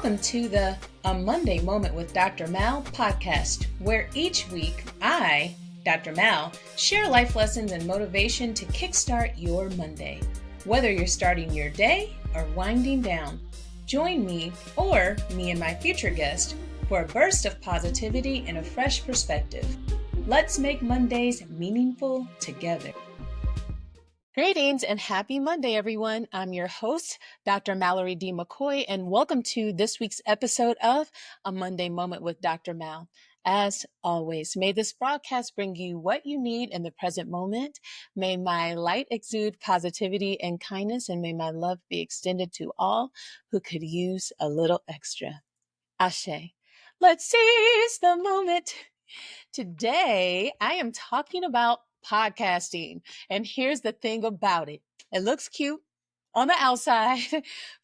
Welcome to the A Monday Moment with Dr. Mal podcast, where each week I, Dr. Mal, share life lessons and motivation to kickstart your Monday. Whether you're starting your day or winding down, join me or me and my future guest for a burst of positivity and a fresh perspective. Let's make Mondays meaningful together. Greetings and happy Monday, everyone. I'm your host, Dr. Mallory D. McCoy, and welcome to this week's episode of A Monday Moment with Dr. Mal. As always, may this broadcast bring you what you need in the present moment. May my light exude positivity and kindness, and may my love be extended to all who could use a little extra. Ashe. Let's seize the moment. Today, I am talking about podcasting. And here's the thing about it. It looks cute on the outside,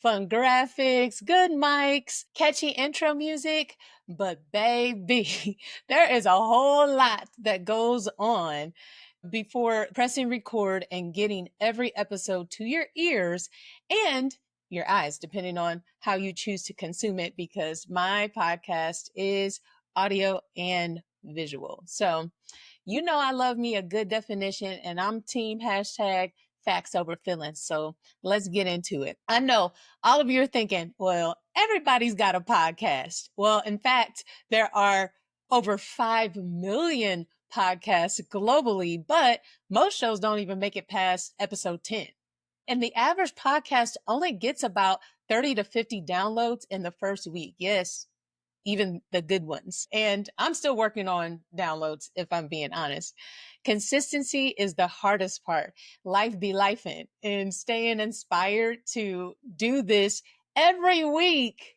fun graphics, good mics, catchy intro music. But baby, there is a whole lot that goes on before pressing record and getting every episode to your ears and your eyes, depending on how you choose to consume it, because my podcast is audio and visual. So, you know, I love me a good definition, and I'm team hashtag facts over feelings. So let's get into it. I know all of you are thinking, well, everybody's got a podcast. Well, in fact, there are over 5 million podcasts globally, but most shows don't even make it past episode 10. And the average podcast only gets about 30 to 50 downloads in the first week. Yes, even the good ones. And I'm still working on downloads, if I'm being honest. Consistency is the hardest part. Life be lifing, and staying inspired to do this every week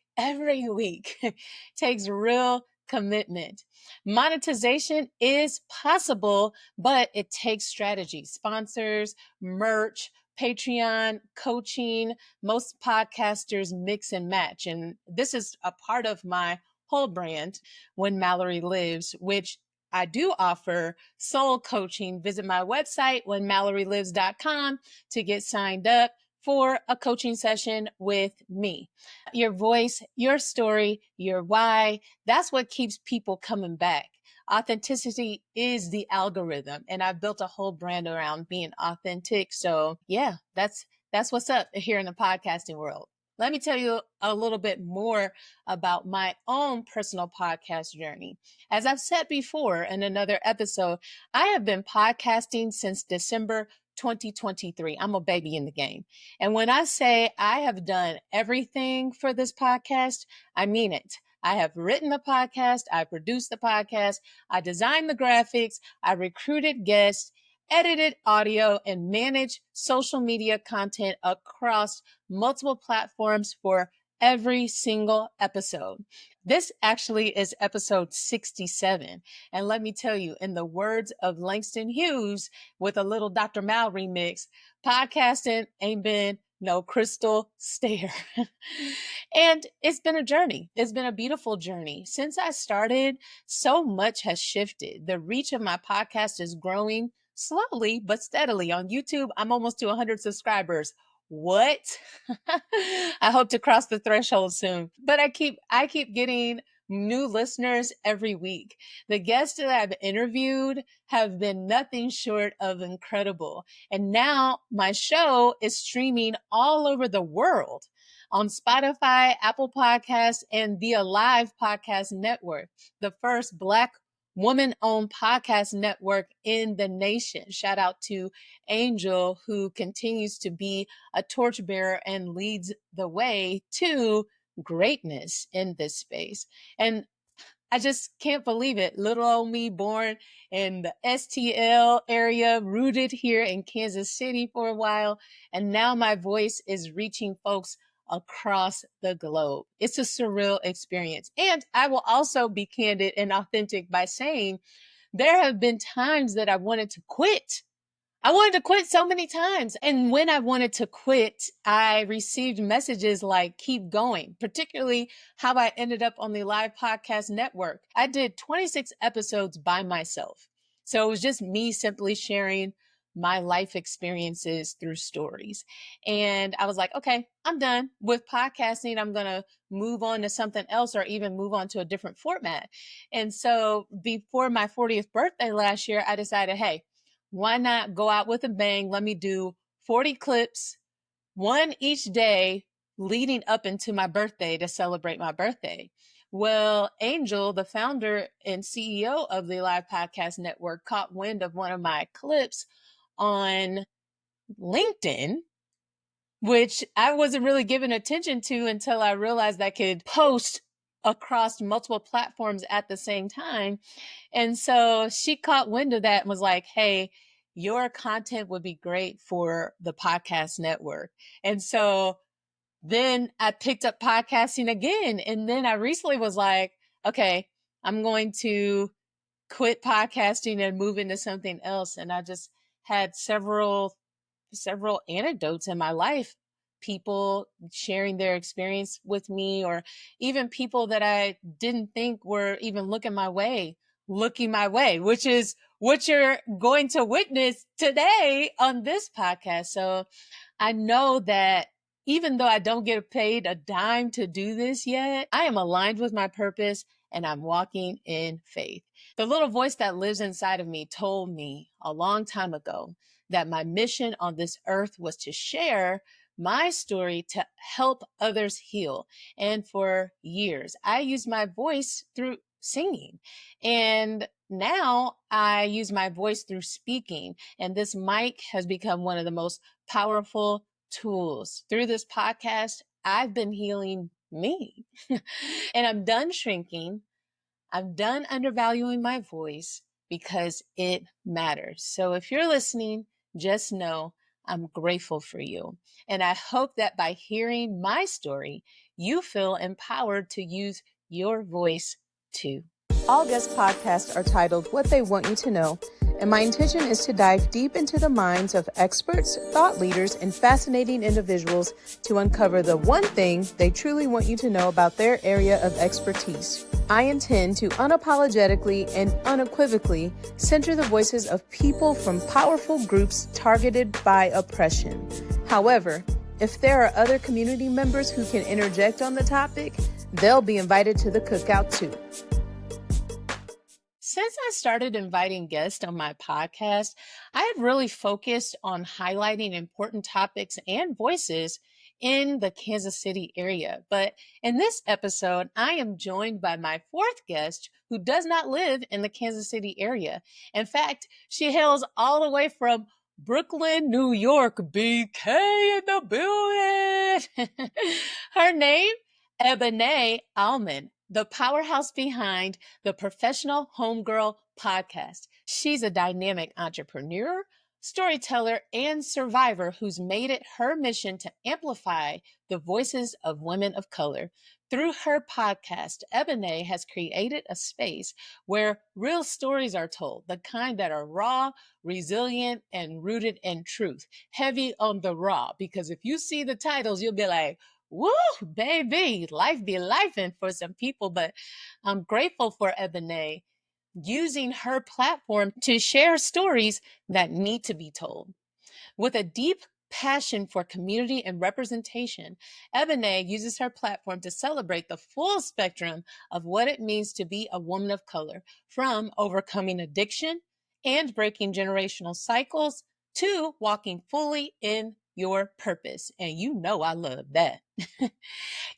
takes real commitment. Monetization is possible, but it takes strategy, sponsors, merch, Patreon, coaching. Most podcasters mix and match. And this is a part of my whole brand, When Mallory Lives, which I do offer soul coaching. Visit my website, whenmallorylives.com, to get signed up for a coaching session with me. Your voice, your story, your why, that's what keeps people coming back. Authenticity is the algorithm, and I've built a whole brand around being authentic. So yeah, that's what's up here in the podcasting world. Let me tell you a little bit more about my own personal podcast journey. As I've said before in another episode, I have been podcasting since December 2023. I'm a baby in the game. And when I say I have done everything for this podcast, I mean it. I have written the podcast, I produced the podcast, I designed the graphics, I recruited guests, edited audio, and managed social media content across multiple platforms for every single episode. This actually is episode 67. And let me tell you, in the words of Langston Hughes with a little Dr. Mal remix, podcasting ain't been no crystal stair. And it's been a journey. It's been a beautiful journey. Since I started, so much has shifted. The reach of my podcast is growing slowly but steadily. On YouTube, I'm almost to 100 subscribers. What? I hope to cross the threshold soon. But I keep getting new listeners every week. The guests that I've interviewed have been nothing short of incredible. And now my show is streaming all over the world on Spotify, Apple Podcasts, and the Alive Podcast Network, the first Black woman-owned podcast network in the nation. Shout out to Angel, who continues to be a torchbearer and leads the way to greatness in this space. And I just can't believe it. Little old me, born in the STL area, rooted here in Kansas City for a while, and now my voice is reaching folks across the globe. It's a surreal experience. And I will also be candid and authentic by saying there have been times that I wanted to quit. I wanted to quit so many times. And when I wanted to quit, I received messages like, keep going, particularly how I ended up on the Live Podcast Network. I did 26 episodes by myself. So it was just me simply sharing my life experiences through stories. And I was like, okay, I'm done with podcasting. I'm going to move on to something else or even move on to a different format. And so before my 40th birthday last year, I decided, hey, why not go out with a bang? Let me do 40 clips, one each day leading up into my birthday to celebrate my birthday. Well, Angel, the founder and CEO of the Live Podcast Network, caught wind of one of my clips on LinkedIn, which I wasn't really giving attention to until I realized I could post across multiple platforms at the same time. And so she caught wind of that and was like, hey, your content would be great for the podcast network. And so then I picked up podcasting again. And then I recently was like, okay, I'm going to quit podcasting and move into something else. And I just had several anecdotes in my life, people sharing their experience with me, or even people that I didn't think were even looking my way, which is what you're going to witness today on this podcast. So I know that even though I don't get paid a dime to do this yet, I am aligned with my purpose and I'm walking in faith. The little voice that lives inside of me told me a long time ago that my mission on this earth was to share my story to help others heal. And for years, I used my voice through singing. And now I use my voice through speaking. And this mic has become one of the most powerful tools. Through this podcast, I've been healing me. And I'm done shrinking. I'm done undervaluing my voice because it matters. So if you're listening, just know I'm grateful for you. And I hope that by hearing my story, you feel empowered to use your voice too. All guest podcasts are titled What They Want You to Know, and my intention is to dive deep into the minds of experts, thought leaders, and fascinating individuals to uncover the one thing they truly want you to know about their area of expertise. I intend to unapologetically and unequivocally center the voices of people from powerful groups targeted by oppression. However, if there are other community members who can interject on the topic, they'll be invited to the cookout too. Since I started inviting guests on my podcast, I have really focused on highlighting important topics and voices in the Kansas City area. But in this episode, I am joined by my fourth guest who does not live in the Kansas City area. In fact, she hails all the way from Brooklyn, New York, BK in the building. Her name, Ebonè Almon, the powerhouse behind the Professional Homegirl Podcast. She's a dynamic entrepreneur, storyteller, and survivor who's made it her mission to amplify the voices of women of color. Through her podcast, Ebonè has created a space where real stories are told, the kind that are raw, resilient, and rooted in truth. Heavy on the raw, because if you see the titles, you'll be like, woo, baby, life be lifing for some people. But I'm grateful for Ebonè using her platform to share stories that need to be told. With a deep passion for community and representation, Ebonè uses her platform to celebrate the full spectrum of what it means to be a woman of color, from overcoming addiction and breaking generational cycles to walking fully in your purpose. And you know I love that.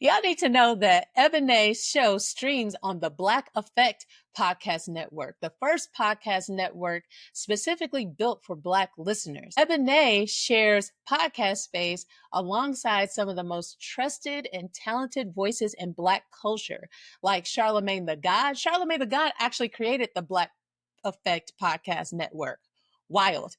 Y'all need to know that Ebonè's show streams on the Black Effect Podcast Network, the first podcast network specifically built for Black listeners. Ebonè shares podcast space alongside some of the most trusted and talented voices in Black culture, like Charlamagne the God. Charlamagne the God actually created the Black Effect Podcast Network. Wild.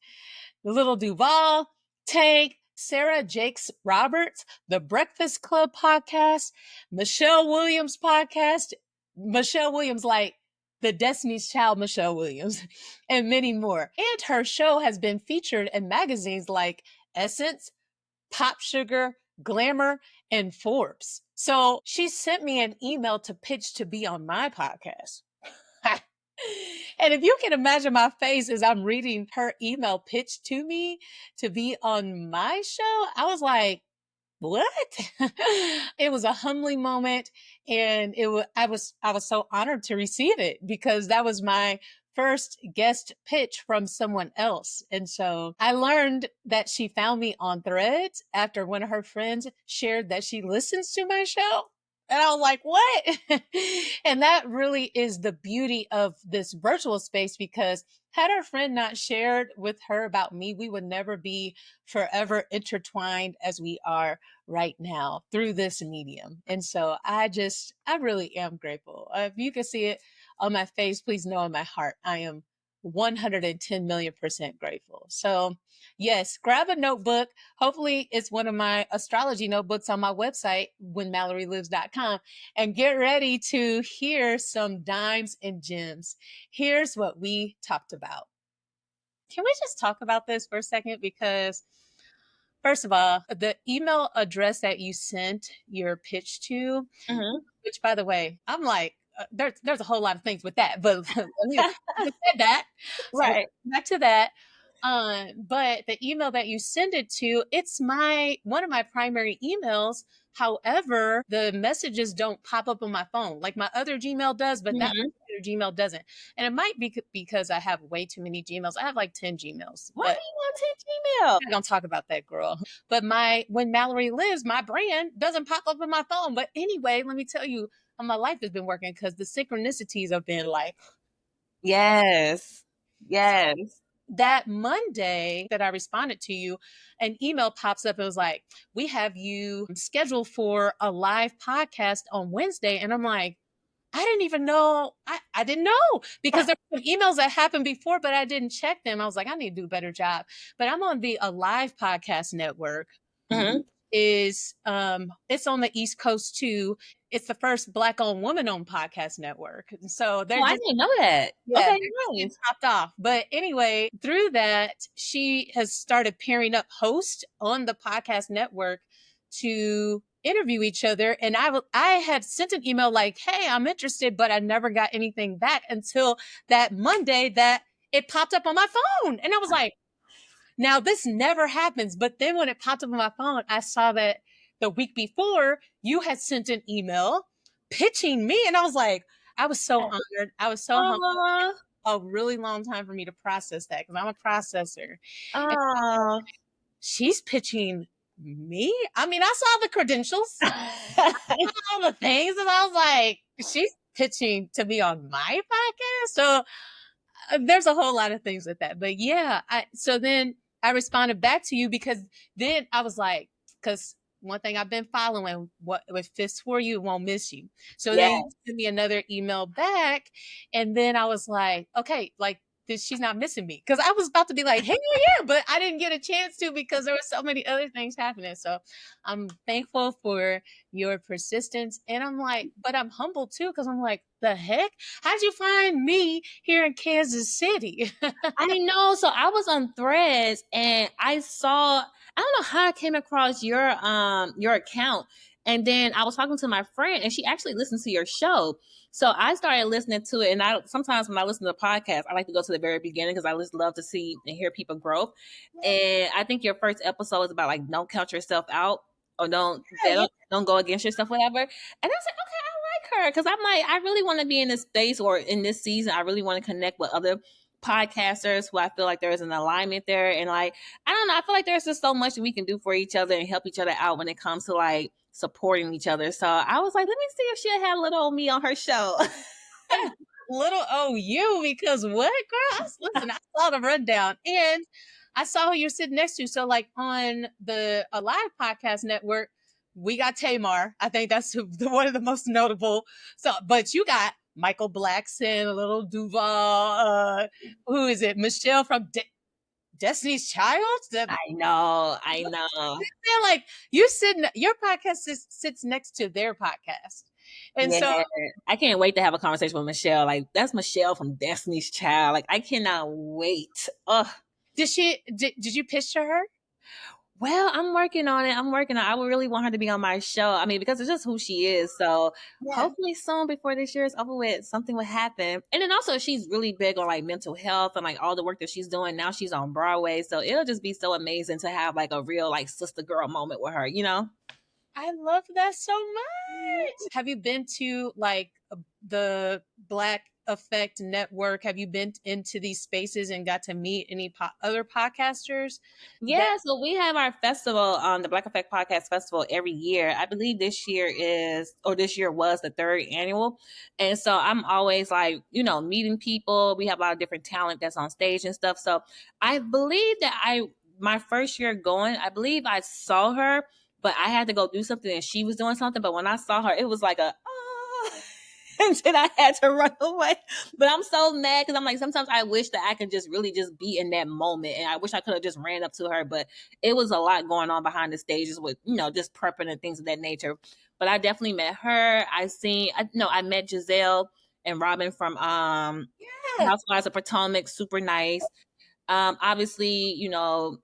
Little Duval, Tank, Sarah Jakes Roberts, the Breakfast Club podcast, Michelle Williams podcast, Michelle Williams, like the Destiny's Child Michelle Williams, and many more. And her show has been featured in magazines like Essence, PopSugar, Glamour, and Forbes. So she sent me an email to pitch to be on my podcast. And if you can imagine my face as I'm reading her email pitch to me to be on my show, I was like, what? It was a humbling moment, and I was so honored to receive it because that was my first guest pitch from someone else. And so I learned that she found me on Threads after one of her friends shared that she listens to my show. And I was like, what? And that really is the beauty of this virtual space, because had her friend not shared with her about me, we would never be forever intertwined as we are right now through this medium. And so I really am grateful. If you can see it on my face, please know in my heart, I am 110 million% grateful. So, yes, grab a notebook. Hopefully, it's one of my astrology notebooks on my website, whenmallorylives.com, and get ready to hear some dimes and gems. Here's what we talked about. Can we just talk about this for a second? Because first of all, the email address that you sent your pitch to, which by the way, I'm like, there's a whole lot of things with that, but let me said that. So Right. back to that. But the email that you send it to, it's one of my primary emails. However, the messages don't pop up on my phone like my other Gmail does, but that other Gmail doesn't. And it might be because I have way too many Gmails. I have like 10 Gmails. Why do But you want 10 Gmail? I'm not gonna talk about that, girl. But When Mallory Lives, my brand doesn't pop up on my phone. But anyway, let me tell you how my life has been working, because the synchronicities have been like, Yes. Yes. that Monday that I responded to you, an email pops up. It was like, we have you scheduled for a live podcast on Wednesday. And I'm like, I didn't even know. I didn't know, because there were emails that happened before, but I didn't check them. I was like, I need to do a better job. But I'm on the Alive Podcast Network. It's on the East Coast too. It's the first Black-owned, woman-owned podcast network. And so they're I didn't know that. yeah, Okay, they're nice. popped off. But anyway, through that, she has started pairing up hosts on the podcast network to interview each other. And I had sent an email like, hey, I'm interested, but I never got anything back until that Monday that it popped up on my phone. And I was like, now this never happens. But then when it popped up on my phone, I saw that the week before you had sent an email pitching me. And I was like, I was so honored. I was so humbled. A really long time for me to process that, because I'm a processor. And she's pitching me. I mean, I saw the credentials, I saw all the things, and I was like, she's pitching to be on my podcast. So there's a whole lot of things with that. But yeah, so then I responded back to you, because then I was like, because one thing I've been following, what if it's for you, it won't miss you. So then you sent me another email back, and then I was like, okay, like she's not missing me, because I was about to be like, hey, yeah, but I didn't get a chance to, because there were so many other things happening. So I'm thankful for your persistence, and I'm like, but I'm humble too, because I'm like, the heck, how'd you find me here in Kansas City? I know. So I was on Threads and I saw, I don't know how I came across your account. And then I was talking to my friend and she actually listened to your show. So I started listening to it. And sometimes when I listen to a podcast, I like to go to the very beginning, because I just love to see and hear people grow. And I think your first episode is about like, don't count yourself out, or don't go against yourself, whatever. And I was like, okay, I like her, because I'm like, I really want to be in this space, or in this season, I really want to connect with other podcasters who I feel like there is an alignment there. And like, I don't know, I feel like there's just so much that we can do for each other and help each other out when it comes to like supporting each other. So I was like, let me see if she'll have little old me on her show. Little you, because what, girl? Listen, I saw the rundown, and I saw who you're sitting next to. So like on the Alive Podcast Network, we got Tamar. I think that's one of the most notable. So, but you got Michael Blackson, Little Duval. Who is it? Michelle from Destiny's Child. I know. They're like, your podcast sits next to their podcast. And so I can't wait to have a conversation with Michelle. Like, that's Michelle from Destiny's Child. Like, I cannot wait. did you pitch to her? Well, I'm working on it. I would really want her to be on my show. I mean, because it's just who she is. So Yeah. hopefully soon before this year is over with, something will happen. And then also she's really big on like mental health and like all the work that she's doing. Now she's on Broadway. So it'll just be so amazing to have like a real like sister girl moment with her, you know? I love that so much. Have you been to like the Black Effect Network? Have you been into these spaces and got to meet any other podcasters? That Yeah, so we have our festival, the Black Effect Podcast Festival every year. I believe this year this year was the third annual. And so I'm always like, you know, meeting people. We have a lot of different talent that's on stage and stuff. So I believe that my first year going, I believe I saw her, but I had to go do something and she was doing something. But when I saw her, it was like a, oh, and then I had to run away. But I'm so mad because I'm like, sometimes I wish that I could just really just be in that moment. And I wish I could have just ran up to her. But it was a lot going on behind the stages with, you know, just prepping and things of that nature. But I definitely met her. I met Giselle and Robin from yeah. Housewives of Potomac, super nice. Obviously, you know,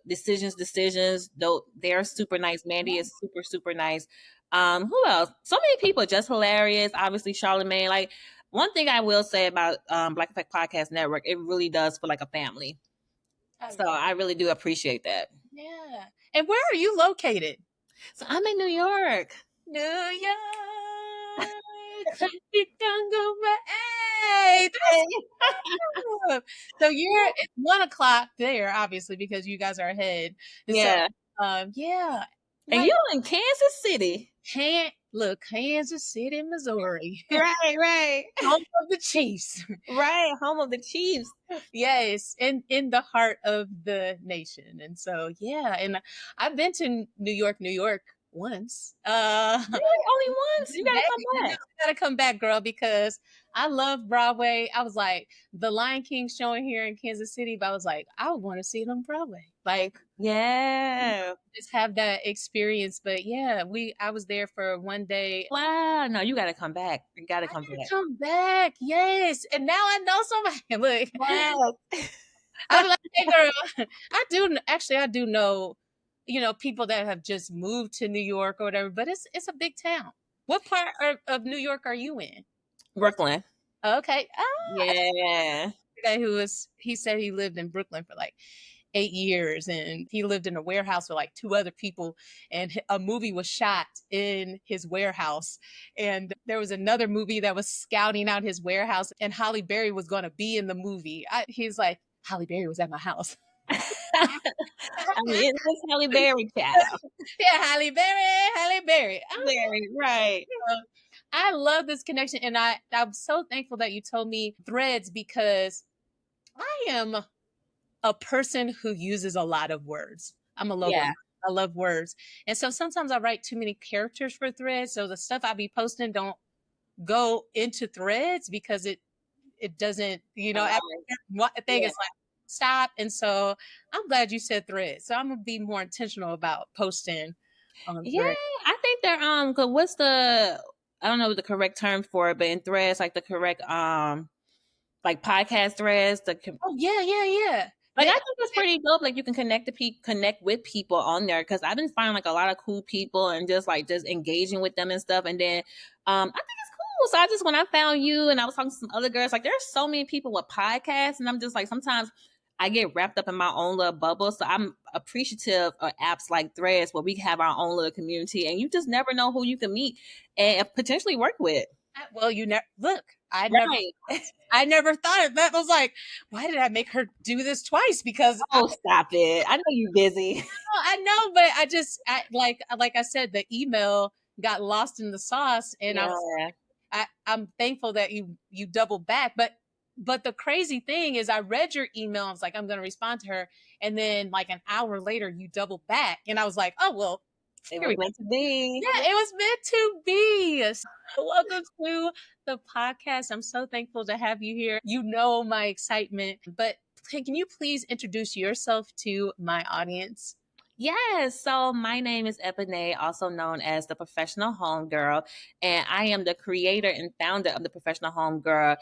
decisions, though they're super nice. Mandy is super, super nice. Who else? So many people, Jess Hilarious, obviously Charlamagne. Like one thing I will say about Black Effect Podcast Network, it really does feel like a family. So I really do appreciate that. Yeah. And where are you located? So I'm in New York. New York. You can go back. Hey, that's so you're at 1 o'clock there, obviously, because you guys are ahead. And so, Yeah. yeah. And you in Kansas City. Kansas City, Missouri. Right. Home of the Chiefs. Right. Home of the Chiefs. Yes, in the heart of the nation. And so, yeah, and I've been to New York once. Really? Only once? You gotta Hey, come back. I gotta come back, girl, because I love Broadway. I was like, the Lion King showing here in Kansas City, but I was like, I want to see it on Broadway. Like, Yeah. just have that experience. But yeah, I was there for one day. Wow. No, you gotta come back. You gotta come back. Come back, yes. And now I know somebody. Look, Wow. I'm like, hey, girl, I do know, people that have just moved to New York or whatever. But it's a big town. What part of New York are you in? Brooklyn. Okay. Yeah. Guy he said he lived in Brooklyn for like 8 years, and he lived in a warehouse with like two other people, and a movie was shot in his warehouse, and there was another movie that was scouting out his warehouse, and Halle Berry was going to be in the movie. He's like, Halle Berry was at my house. I mean, it was Halle Berry, child. Yeah, Halle Berry. Berry, right. I love this connection, and I'm so thankful that you told me Threads, because I am a person who uses a lot of words. I'm a logo. Yeah. I love words. And so sometimes I write too many characters for Threads. So the stuff I be posting don't go into Threads because it doesn't, after one thing it's like stop. And so I'm glad you said Threads. So I'm gonna be more intentional about posting on Yeah, Threads. I think they're 'cause what's I don't know the correct term for it, but in Threads, like the correct like podcast Threads, Oh yeah. like I think that's pretty dope. Like you can connect with people on there, because I've been finding like a lot of cool people and just engaging with them and stuff. And then I think it's cool. So when I found you and I was talking to some other girls, like there's so many people with podcasts, and I'm just like, sometimes I get wrapped up in my own little bubble. So I'm appreciative of apps like Threads where we have our own little community, and you just never know who you can meet and potentially work with. Well, you never look. Right. I never thought of that. I was like, why did I make her do this twice? Because Oh, stop it! I know you're busy. I know, but like I said, the email got lost in the sauce, and Yeah. I'm thankful that you doubled back. But the crazy thing is, I read your email. I was like, I'm going to respond to her, and then like an hour later, you doubled back, and I was like, oh well. It was meant to be. Yeah, it was meant to be. So welcome to the podcast. I'm so thankful to have you here. You know my excitement, but can you please introduce yourself to my audience? Yes. So my name is Ebonè, also known as the Professional Homegirl, and I am the creator and founder of the Professional Homegirl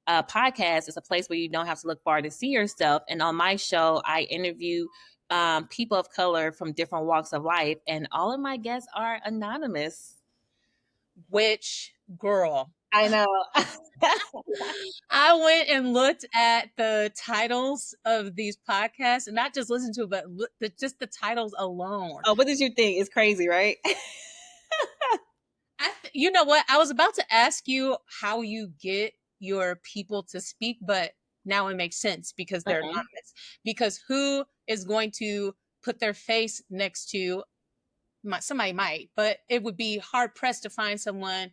podcast. It's a place where you don't have to look far to see yourself. And on my show, I interview people of color from different walks of life. And all of my guests are anonymous. Which girl? I know. I went and looked at the titles of these podcasts and not just listen to it, but just the titles alone. Oh, what did you think? It's crazy, right? You know what? I was about to ask you how you get your people to speak, but now it makes sense because they're anonymous. Because who is going to put their face next to somebody might, but it would be hard pressed to find someone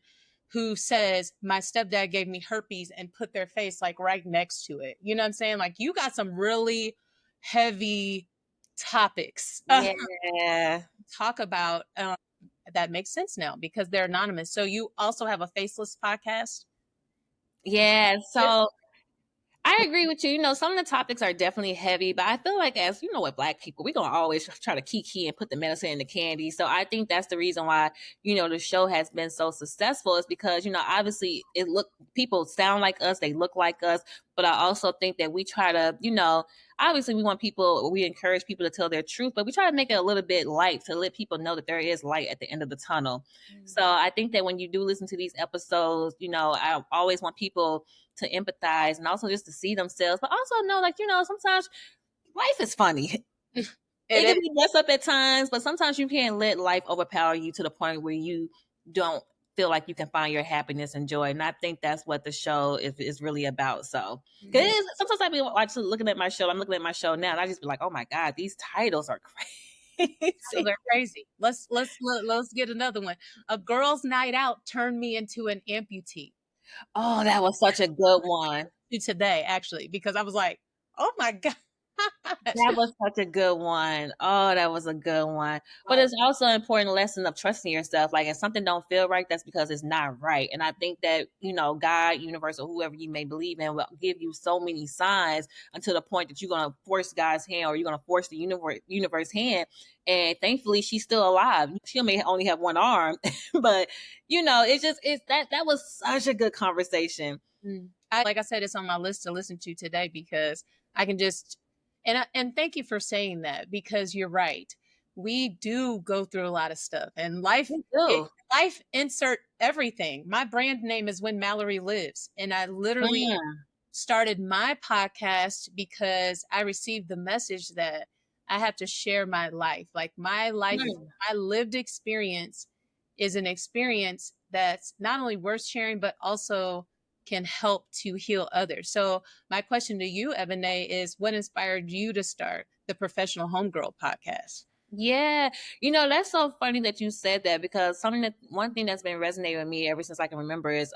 who says my stepdad gave me herpes and put their face like right next to it. You know what I'm saying? Like you got some really heavy topics. Yeah. Talk about that makes sense now because they're anonymous. So you also have a faceless podcast? Yeah. So I agree with you. You know, some of the topics are definitely heavy, but I feel like as you know, with Black people, we're gonna always try to kiki and put the medicine in the candy. So I think that's the reason why, you know, the show has been so successful is because, you know, obviously people sound like us, they look like us, but I also think that we try to, you know, obviously we encourage people to tell their truth, but we try to make it a little bit light to let people know that there is light at the end of the tunnel. So I think that when you do listen to these episodes, you know, I always want people to empathize and also just to see themselves, but also know, like, you know, sometimes life is funny. It can be messed up at times, but sometimes you can't let life overpower you to the point where you don't feel like you can find your happiness and joy. And I think that's what the show is really about. So, because sometimes I be looking at my show. I'm looking at my show now, and I just be like, "Oh my god, these titles are crazy." So they're crazy. Let's get another one. A girl's night out turned me into an amputee. Oh, that was such a good one. Today, actually, because I was like, oh my God. That was such a good one. Oh, that was a good one. But it's also an important lesson of trusting yourself. Like if something don't feel right, that's because it's not right. And I think that, you know, God, universe, or whoever you may believe in will give you so many signs until the point that you're going to force God's hand or you're going to force the universe hand. And thankfully she's still alive. She may only have one arm, but you know, that was such a good conversation. Like I said, it's on my list to listen to today because I can just, and thank you for saying that because you're right. We do go through a lot of stuff and life insert everything. My brand name is When Mallory Lives. And I literally started my podcast because I received the message that I have to share my life. Like my life, my lived experience is an experience that's not only worth sharing, but also can help to heal others. So my question to you, Ebone, is what inspired you to start the Professional Homegirl podcast? Yeah, you know, that's so funny that you said that because one thing that's been resonating with me ever since I can remember is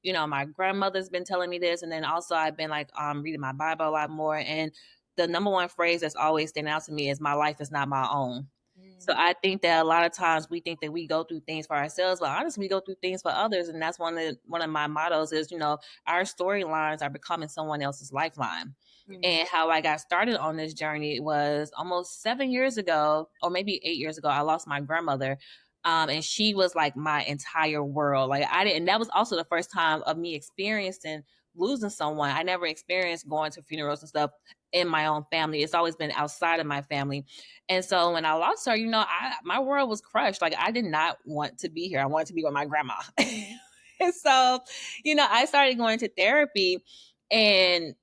you know, my grandmother's been telling me this, and then also I've been like reading my Bible a lot more, and the number one phrase that's always standing out to me is my life is not my own. So I think that a lot of times we think that we go through things for ourselves, but honestly, we go through things for others. And that's one of my mottos is, you know, our storylines are becoming someone else's lifeline. And how I got started on this journey was almost 7 years ago, or maybe 8 years ago. I lost my grandmother. And she was like my entire world. Like and that was also the first time of me experiencing losing someone. I never experienced going to funerals and stuff in my own family. It's always been outside of my family. And so when I lost her, you know, my world was crushed. Like I did not want to be here. I wanted to be with my grandma. And so, you know, I started going to therapy. And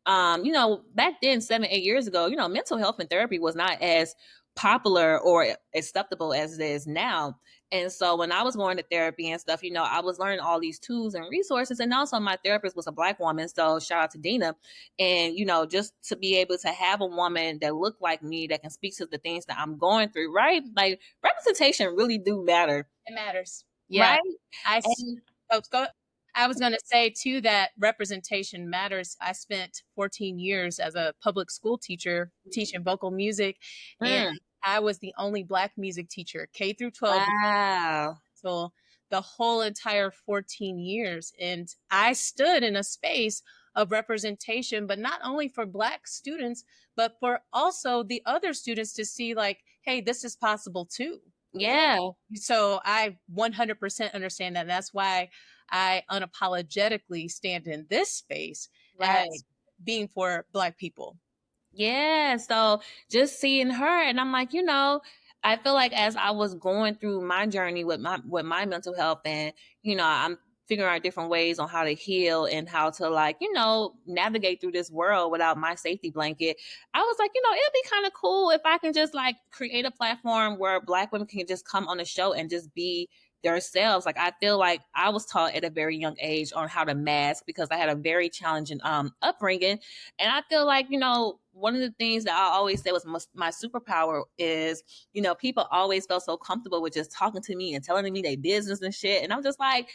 you know, back then, 7-8 years ago, you know, mental health and therapy was not as popular or acceptable as it is now. And so when I was going to therapy and stuff, you know, I was learning all these tools and resources. And also my therapist was a Black woman. So shout out to Dina. And, you know, just to be able to have a woman that looked like me that can speak to the things that I'm going through, right? Like representation really do matter. It matters. Yeah. Right? I was going to say too that representation matters. I spent 14 years as a public school teacher teaching vocal music, and I was the only Black music teacher, K through 12. Wow. So the whole entire 14 years. And I stood in a space of representation, but not only for Black students, but for also the other students to see like, hey, this is possible too. Yeah. So I 100% understand that. And that's why I unapologetically stand in this space as being for Black people. Yeah, so just seeing her, and I'm like, I feel like as I was going through my journey with my mental health, and I'm figuring out different ways on how to heal and how to, like, navigate through this world without my safety blanket. I was like, it'd be kind of cool if I can just like create a platform where Black women can just come on the show and just be themselves. Like, I feel like I was taught at a very young age on how to mask because I had a very challenging upbringing. And I feel like, one of the things that I always say was my superpower is, people always felt so comfortable with just talking to me and telling me their business and shit. And I'm just like,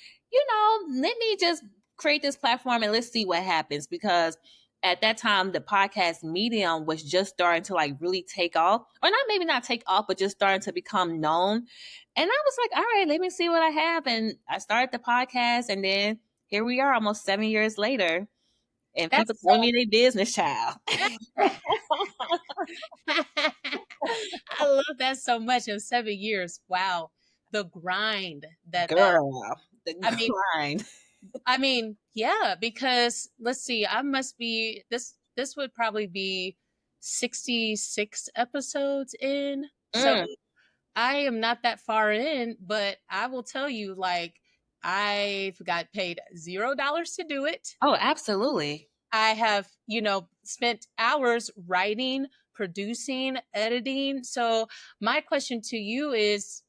let me just create this platform and let's see what happens. Because at that time, the podcast medium was just starting to like really take off, or not, maybe not take off, but just starting to become known. And I was like, all right, let me see what I have. And I started the podcast, and then here we are almost 7 years later. And people That's call me their business child. I love that so much in 7 years. Wow. The grind that Girl, the I mean, grind. yeah, because let's see, I must be this would probably be 66 episodes in. So Mm. I am not that far in, but I will tell you, like, I've got paid $0 to do it. Oh, absolutely. I have, spent hours writing, producing, editing. So my question to you is,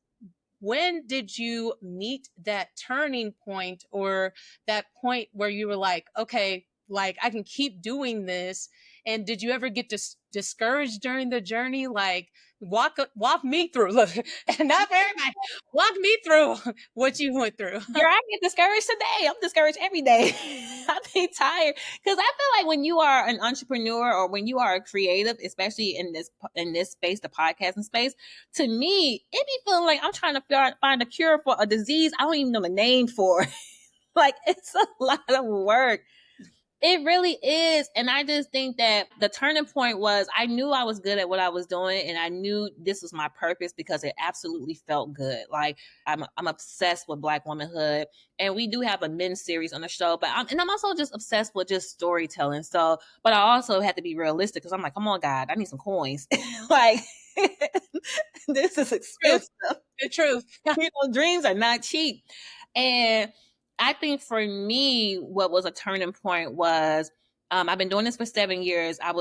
when did you meet that turning point, or that point where you were like, okay, like I can keep doing this? And did you ever get discouraged during the journey? Like, walk me through. Look, not very much. Walk me through what you went through. Girl, I get discouraged today. I'm discouraged every day. I be tired because I feel like when you are an entrepreneur or when you are a creative, especially in this space, the podcasting space, to me, it be feeling like I'm trying to find a cure for a disease I don't even know the name for. Like, it's a lot of work. It really is. And I just think that the turning point was I knew I was good at what I was doing, and I knew this was my purpose because it absolutely felt good. Like, I'm obsessed with Black womanhood, and we do have a men's series on the show, but I'm also just obsessed with just storytelling. So, but I also have to be realistic because I'm like, come on, God, I need some coins. Like, this is expensive. The truth. Dreams are not cheap. And I think for me, what was a turning point was I've been doing this for 7 years. I've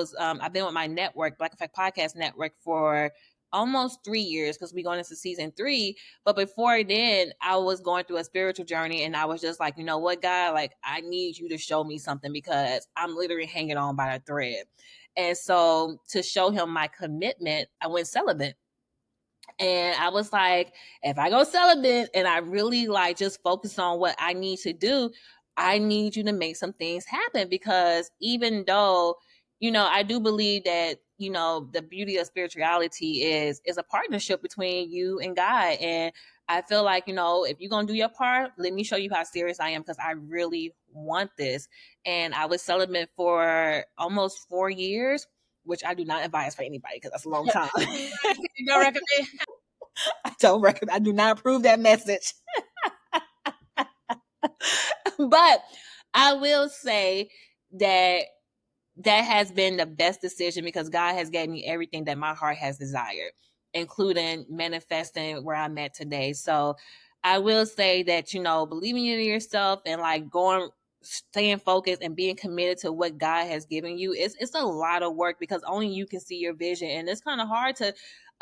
been with my network, Black Effect Podcast Network, for almost 3 years because we're going into season 3. But before then, I was going through a spiritual journey, and I was just like, you know what, God, like, I need you to show me something because I'm literally hanging on by a thread. And so to show him my commitment, I went celibate. And I was like, if I go celibate and I really like just focus on what I need to do, I need you to make some things happen. Because even though, I do believe that, the beauty of spirituality is a partnership between you and God. And I feel like, if you're going to do your part, let me show you how serious I am because I really want this. And I was celibate for almost 4 years, which I do not advise for anybody because that's a long time. You don't recommend? I don't recommend. I do not approve that message. But I will say that has been the best decision because God has given me everything that my heart has desired, including manifesting where I'm at today. So I will say that, believing in yourself and like staying focused and being committed to what God has given you, it's a lot of work because only you can see your vision. And it's kind of hard to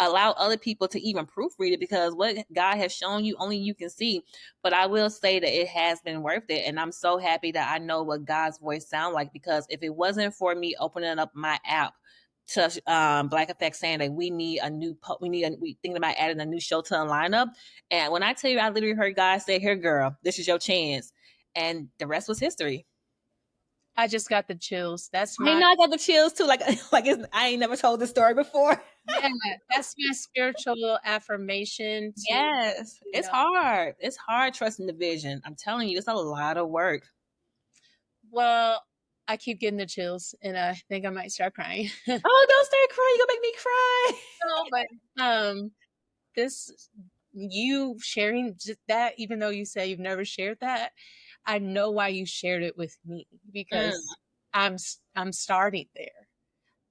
allow other people to even proofread it because what God has shown you, only you can see. But I will say that it has been worth it. And I'm so happy that I know what God's voice sounds like, because if it wasn't for me opening up my app to Black Effect saying that we thinking about adding a new show to the lineup. And when I tell you, I literally heard God say, here, girl, this is your chance. And the rest was history. I just got the chills. That's I got the chills too. Like I ain't never told this story before. Yeah, that's my spiritual affirmation. Yes, it's hard. It's hard trusting the vision. I'm telling you, it's a lot of work. Well, I keep getting the chills, and I think I might start crying. Oh, don't start crying! You're gonna make me cry. No, but this, you sharing that, even though you say you've never shared that, I know why you shared it with me, because I'm starting there.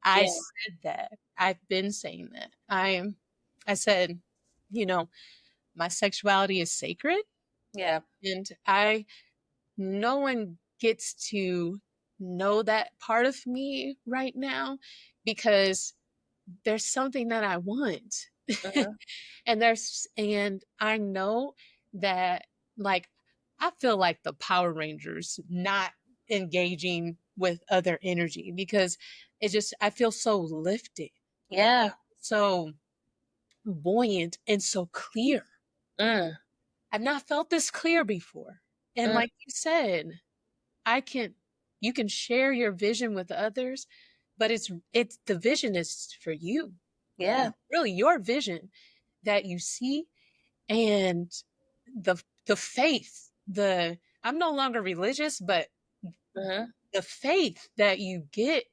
I Yeah. said that. I've been saying that. I said, you know, my sexuality is sacred, Yeah. and no one gets to know that part of me right now because there's something that I want. Uh-huh. And I know that, like, I feel like the Power Rangers not engaging with other energy because I feel so lifted, Yeah. so buoyant, and so clear. Mm. I've not felt this clear before. And Mm. like you said, I can you can share your vision with others, but it's the vision is for you. Yeah. Really your vision that you see, and the faith, the I'm no longer religious, but Uh-huh. the faith that you get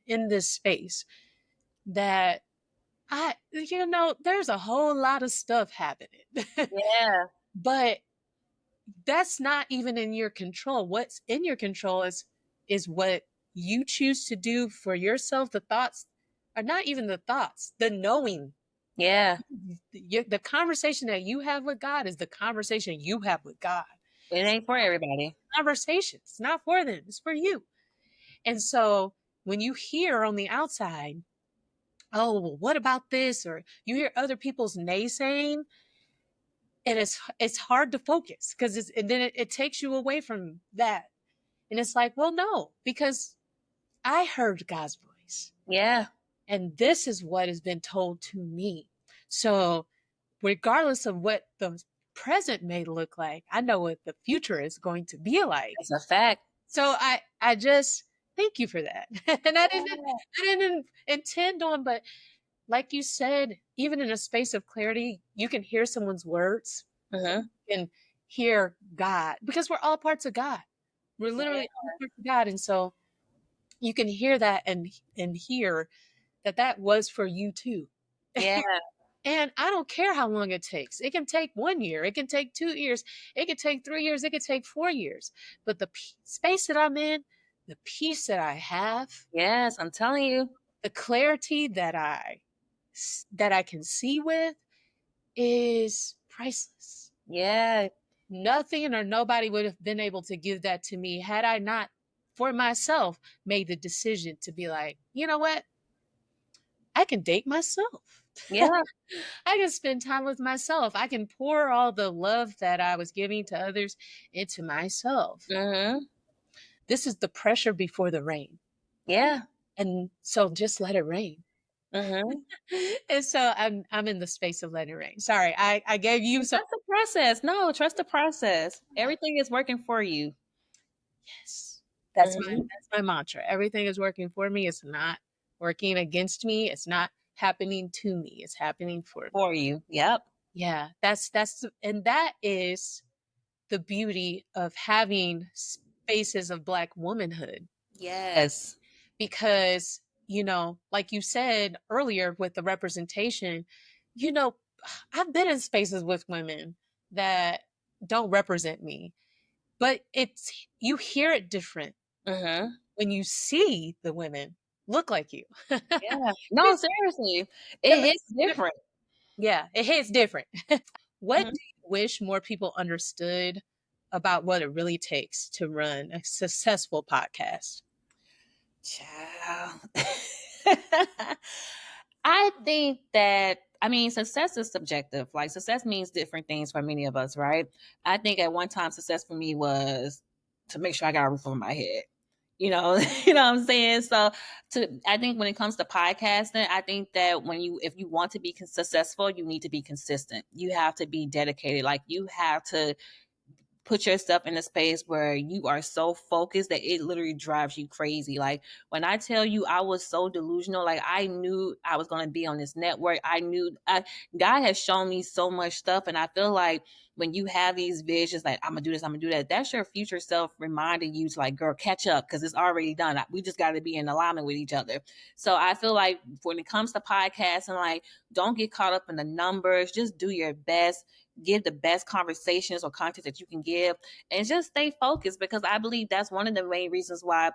in this space, that there's a whole lot of stuff happening. Yeah. But that's not even in your control. What's in your control is what you choose to do for yourself. The thoughts are not even the thoughts, the knowing. Yeah. The conversation that you have with God is the conversation you have with God. It ain't for everybody. Conversation. It's not for them, it's for you. And so when you hear on the outside, oh, well, what about this? Or you hear other people's naysaying, and it's hard to focus because and then it takes you away from that. And it's like, well, no, because I heard God's voice. Yeah. And this is what has been told to me. So, regardless of what the present may look like, I know what the future is going to be like. That's a fact. So I just thank you for that. And Yeah. I didn't intend on, but like you said, even in a space of clarity, you can hear someone's words. Uh-huh. You can hear God because we're all parts of God. We're Yeah. literally all parts of God. And so you can hear that and hear that was for you too. Yeah. And I don't care how long it takes. It can take 1 year, it can take 2 years, it could take 3 years, it could take 4 years. But the space that I'm in, the peace that I have, Yes, I'm telling you. the clarity that I can see with is priceless. Yeah. Nothing or nobody would have been able to give that to me had I not, for myself, made the decision to be like, you know what? I can date myself. Yeah. I can spend time with myself. I can pour all the love that I was giving to others into myself. Uh-huh. This is the pressure before the rain. Yeah. And so just let it rain. Uh-huh. And so I'm in the space of letting it rain. Sorry, I gave you some. Trust the process. No, trust the process. Everything is working for you. Yes. Uh-huh. That's my mantra. Everything is working for me. It's not working against me. It's not happening to me. It's happening for me. For you. Yep. Yeah, and that is the beauty of having spaces of Black womanhood. Yes. Because, like you said earlier with the representation, you know, I've been in spaces with women that don't represent me, but you hear it different Uh-huh. when you see the women look like you. Yeah. No, seriously. It hits different. Yeah, it hits different. What Mhm. do you wish more people understood about what it really takes to run a successful podcast? Child. I think that success is subjective. Like success means different things for many of us, right? I think at one time success for me was to make sure I got a roof over my head. You know what I'm saying? So I think when it comes to podcasting, I think that if you want to be successful, you need to be consistent. You have to be dedicated. Like you have to put yourself in a space where you are so focused that it literally drives you crazy. Like when I tell you I was so delusional, like I knew I was going to be on this network. God has shown me so much stuff. And I feel like when you have these visions, like I'm going to do this, I'm going to do that, that's your future self reminding you to like, girl, catch up because it's already done. We just got to be in alignment with each other. So I feel like when it comes to podcasts and like, don't get caught up in the numbers, just do your best, give the best conversations or content that you can give, and just stay focused, because I believe that's one of the main reasons why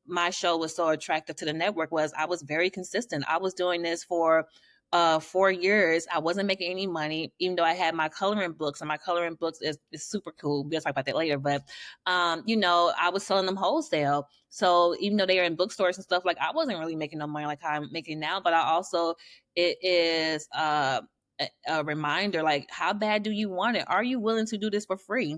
my show was so attractive to the network was I was very consistent. I was doing this for 4 years. I wasn't making any money, even though I had my coloring books, and my coloring books is super cool. We'll talk about that later. But I was selling them wholesale. So even though they are in bookstores and stuff, like I wasn't really making no money like how I'm making now. But I also, it is a reminder, like, how bad do you want it? Are you willing to do this for free?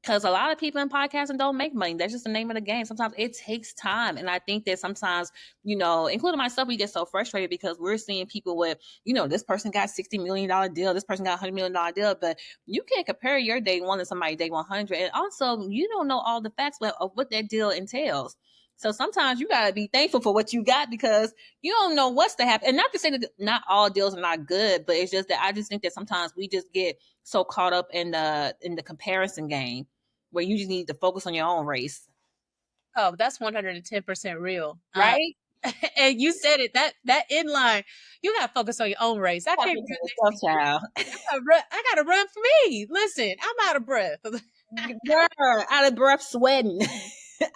Because a lot of people in podcasting don't make money. That's just the name of the game. Sometimes it takes time. And I think that sometimes, including myself, we get so frustrated because we're seeing people with, this person got $60 million deal, this person got $100 million deal, but you can't compare your day one to somebody's day 100. And also, you don't know all the facts of what that deal entails. So sometimes you got to be thankful for what you got because you don't know what's to happen. And not to say that not all deals are not good, but it's just that I just think that sometimes we just get so caught up in the comparison game where you just need to focus on your own race. Oh, that's 110% real. Right? And you said it, that inline, you got to focus on your own race. I can't Yourself, child. I got to run for me. Listen, I'm out of breath. Girl, out of breath, sweating.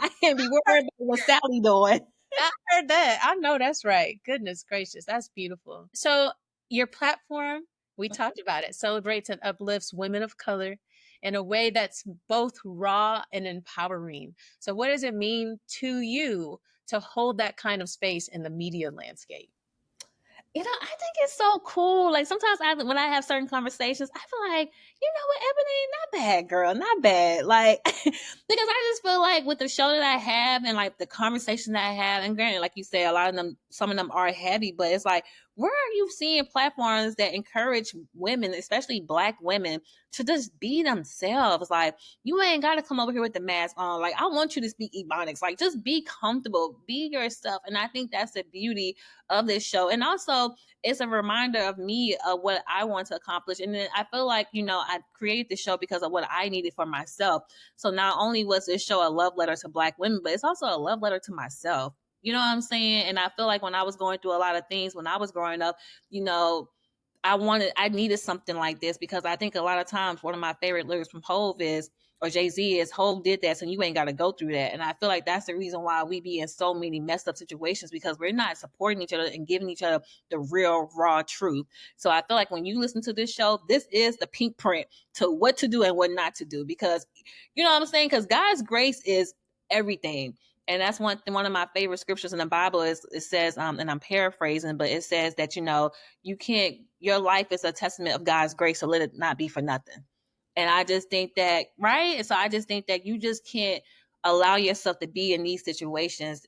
I can't be worried about what Sally doing. I heard that. I know that's right. Goodness gracious. That's beautiful. So your platform, we talked about it, celebrates and uplifts women of color in a way that's both raw and empowering. So what does it mean to you to hold that kind of space in the media landscape? I think it's so cool. Like sometimes when I have certain conversations, I feel like, what, Ebony, not bad, girl, not bad. Like, because I just feel like with the show that I have and like the conversation that I have, and granted, like you say, a lot of them, some of them are heavy, but it's like, where are you seeing platforms that encourage women, especially Black women, to just be themselves? Like, you ain't got to come over here with the mask on. Like, I want you to speak Ebonics. Like, just be comfortable, be yourself. And I think that's the beauty of this show. And also, it's a reminder of me of what I want to accomplish. And then I feel like, I created this show because of what I needed for myself. So not only was this show a love letter to Black women, but it's also a love letter to myself. You know what I'm saying? And I feel like when I was going through a lot of things when I was growing up, I needed something like this because I think a lot of times one of my favorite lyrics from Hove is, or Jay-Z is, Hove did that, so you ain't got to go through that. And I feel like that's the reason why we be in so many messed up situations because we're not supporting each other and giving each other the real raw truth. So I feel like when you listen to this show, this is the pink print to what to do and what not to do because, you know what I'm saying? Because God's grace is everything. And that's one of my favorite scriptures in the Bible is it says, and I'm paraphrasing, but it says that, your life is a testament of God's grace, so let it not be for nothing. And I just think that, right? And so I just think that you just can't allow yourself to be in these situations.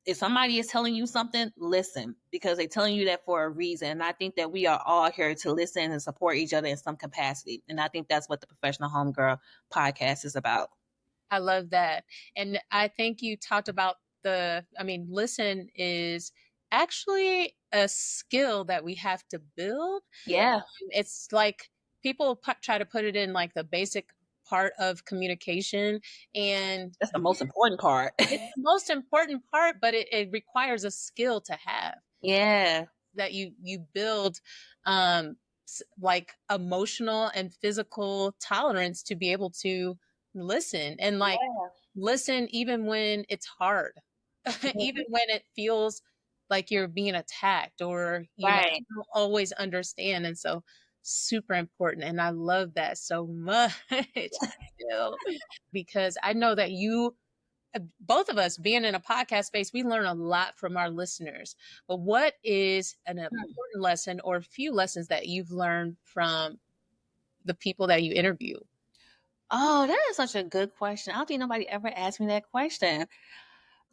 If somebody is telling you something, listen, because they're telling you that for a reason. And I think that we are all here to listen and support each other in some capacity. And I think that's what the Professional Homegirl podcast is about. I love that. And I think you talked about listen is actually a skill that we have to build. Yeah. It's like people try to put it in like the basic part of communication, and that's the most important part. It's the most important part, but it requires a skill to have. Yeah. That you build like emotional and physical tolerance to be able to listen and listen even when it's hard, even when it feels like you're being attacked or you don't always understand. And so super important. And I love that so much because I know that both of us being in a podcast space, we learn a lot from our listeners. But what is an important lesson or a few lessons that you've learned from the people that you interview? Oh, that is such a good question. I don't think nobody ever asked me that question.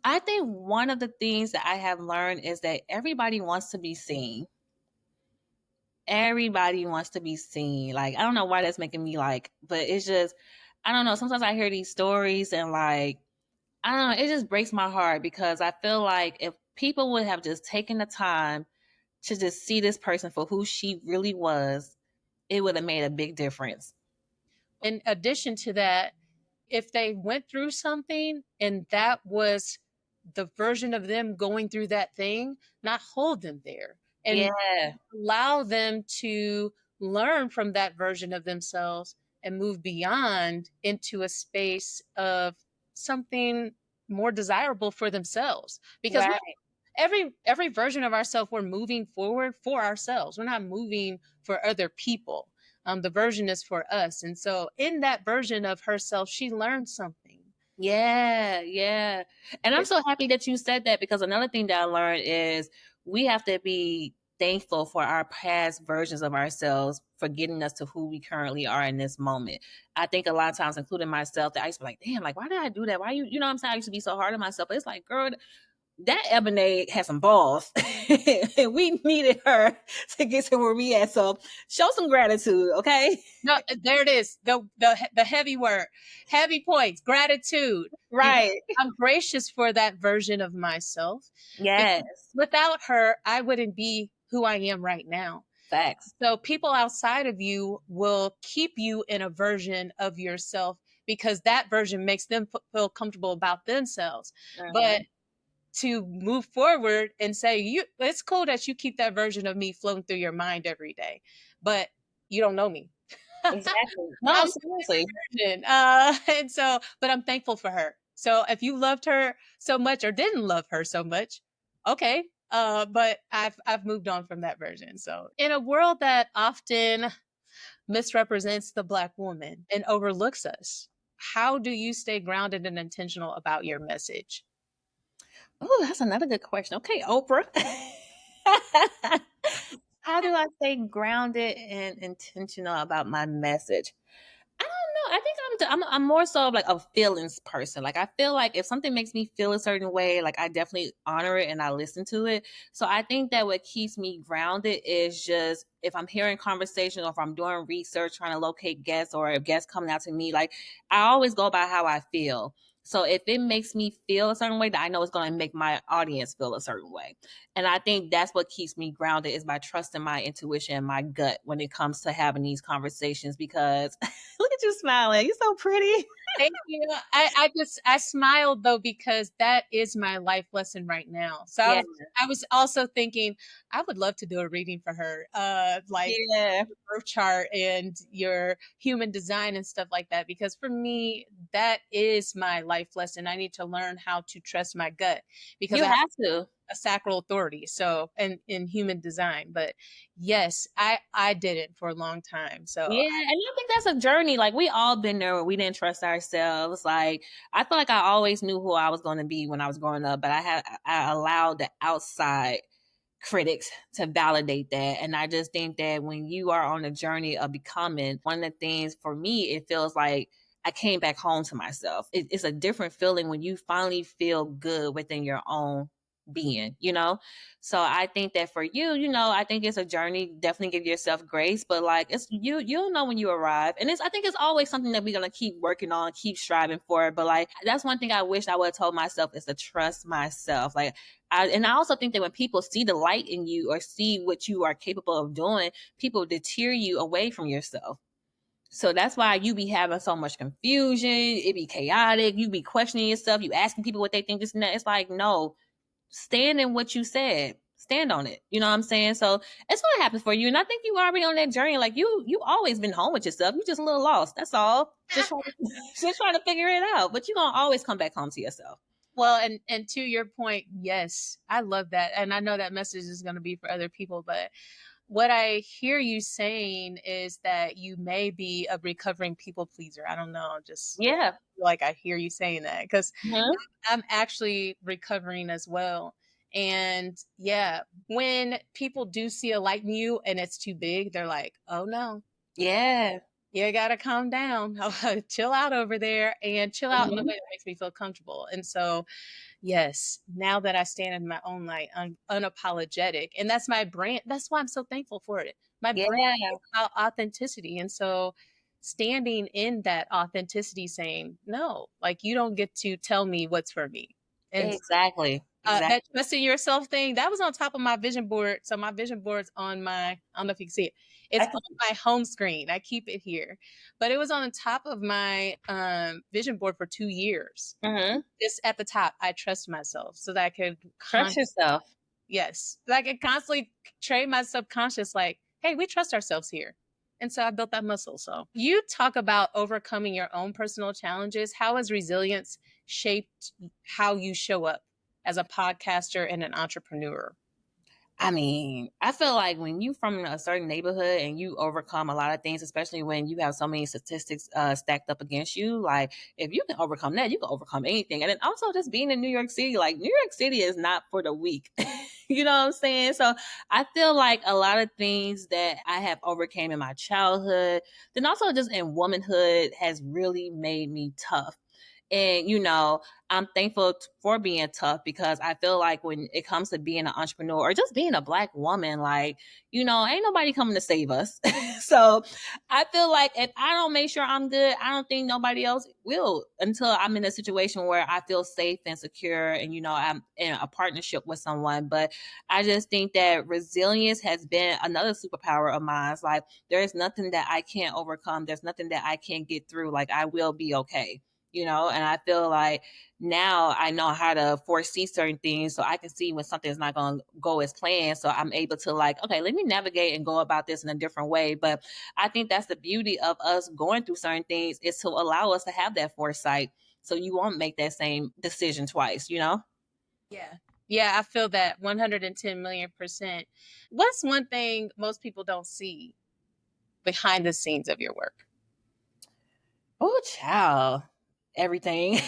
I think one of the things that I have learned is that everybody wants to be seen. Everybody wants to be seen. Like, I don't know why that's making me but it's just, I don't know. Sometimes I hear these stories and I don't know, it just breaks my heart because I feel like if people would have just taken the time to just see this person for who she really was, it would have made a big difference. In addition to that, if they went through something and that was the version of them going through that thing, not hold them there and allow them to learn from that version of themselves and move beyond into a space of something more desirable for themselves, because Right. every version of ourselves, we're moving forward for ourselves. We're not moving for other people. The version is for us. And so in that version of herself, she learned something. Yeah, yeah. And I'm so happy that you said that, because another thing that I learned is we have to be thankful for our past versions of ourselves for getting us to who we currently are in this moment. I think a lot of times, including myself, that I used to be like, damn, like, why did I do that? Why you know what I'm saying? I used to be so hard on myself. But it's like, girl, that Ebone has some balls. And we needed her to get to where we at. So show some gratitude, okay? No, there it is. The heavy word, heavy points, gratitude. Because Right. I'm gracious for that version of myself. Yes. Because without her, I wouldn't be who I am right now. Facts. So people outside of you will keep you in a version of yourself because that version makes them feel comfortable about themselves. But to move forward and say, it's cool that you keep that version of me floating through your mind every day, but you don't know me. Exactly. No, I'm seriously. virgin. And so, but I'm thankful for her. So if you loved her so much or didn't love her so much, okay. But I've moved on from that version. So in a world that often misrepresents the Black woman and overlooks us, how do you stay grounded and intentional about your message? Oh, that's another good question. Okay, Oprah. How do I stay grounded and intentional about my message? I don't know. I think I'm more so of like a feelings person. Like I feel like if something makes me feel a certain way, like I definitely honor it and I listen to it. So I think that what keeps me grounded is just if I'm hearing conversation or if I'm doing research trying to locate guests or if guests coming out to me, like I always go by how I feel. So if it makes me feel a certain way, that I know it's going to make my audience feel a certain way. And I think that's what keeps me grounded is by trusting my intuition and my gut when it comes to having these conversations, because look at you smiling. You're so pretty. Thank you. I smiled though because that is my life lesson right now. So Yeah. I was also thinking I would love to do a reading for her, like Yeah. birth chart and your human design and stuff like that. Because for me, that is my life lesson. I need to learn how to trust my gut because You I have have to. a sacral authority. So and in human design, but yes, I did it for a long time. So Yeah, and I think that's a journey. Like we all been there where we didn't trust ourselves. Like I feel like I always knew who I was going to be when I was growing up, but I allowed the outside critics to validate that. And I just think that when you are on a journey of becoming, one of the things for me, it feels like I came back home to myself. It's a different feeling when you finally feel good within your own being, you know? So I think that for you, I think it's a journey. Definitely give yourself grace, but like it's you'll know when you arrive. And I think it's always something that we're gonna keep working on, keep striving for. But like that's one thing I wish I would have told myself is to trust myself. Like and I also think that when people see the light in you or see what you are capable of doing, people deter you away from yourself. So that's why you be having so much confusion. It be chaotic. You be questioning yourself. You asking people what they think this and that. It's like, no, stand in what you said. Stand on it. You know what I'm saying? So it's gonna happen for you. And I think you already on that journey. Like you always been home with yourself. You just a little lost. That's all. Just trying to figure it out. But you're gonna always come back home to yourself. well, and to your point, yes, I love that. And I know that message is going to be for other people, but what I hear you saying is that you may be a recovering people pleaser. I don't know, just Yeah. like I hear you saying that because Mhm. I'm actually recovering as well. And yeah, when people do see a light in you and it's too big, they're like, oh no, Yeah. you gotta calm down, chill out over there and chill out in a Mhm. way that makes me feel comfortable. And so yes, now that I stand in my own light, I'm unapologetic. And that's my brand. That's why I'm so thankful for it. My brand Yeah. is about authenticity. And so standing in that authenticity saying, no, like you don't get to tell me what's for me. And Exactly. that Exactly. trust in yourself thing, that was on top of my vision board. So my vision board's on I don't know if you can see it. It's on my home screen. I keep it here. But it was on the top of my vision board for 2 years. Mhm. Just at the top, I trust myself so that I could Trust yourself. yes, so I could constantly train my subconscious like, hey, we trust ourselves here. And so I built that muscle. So you talk about overcoming your own personal challenges. How has resilience shaped how you show up as a podcaster and an entrepreneur? I mean, I feel like when you from a certain neighborhood and you overcome a lot of things, especially when you have so many statistics stacked up against you, like if you can overcome that, you can overcome anything. And then also just being in New York City, like New York City is not for the weak. You know what I'm saying? So I feel like a lot of things that I have overcame in my childhood, then also just in womanhood has really made me tough. And, I'm thankful for being tough because I feel like when it comes to being an entrepreneur or just being a Black woman, like, ain't nobody coming to save us. So I feel like if I don't make sure I'm good, I don't think nobody else will until I'm in a situation where I feel safe and secure and, I'm in a partnership with someone. But I just think that resilience has been another superpower of mine. It's like, there's nothing that I can't overcome. There's nothing that I can't get through. Like, I will be okay. And I feel like now I know how to foresee certain things so I can see when something's not going to go as planned. So I'm able to okay, let me navigate and go about this in a different way. But I think that's the beauty of us going through certain things is to allow us to have that foresight so you won't make that same decision twice, Yeah. Yeah, I feel that 110 million%. What's one thing most people don't see behind the scenes of your work? Oh, child. Everything.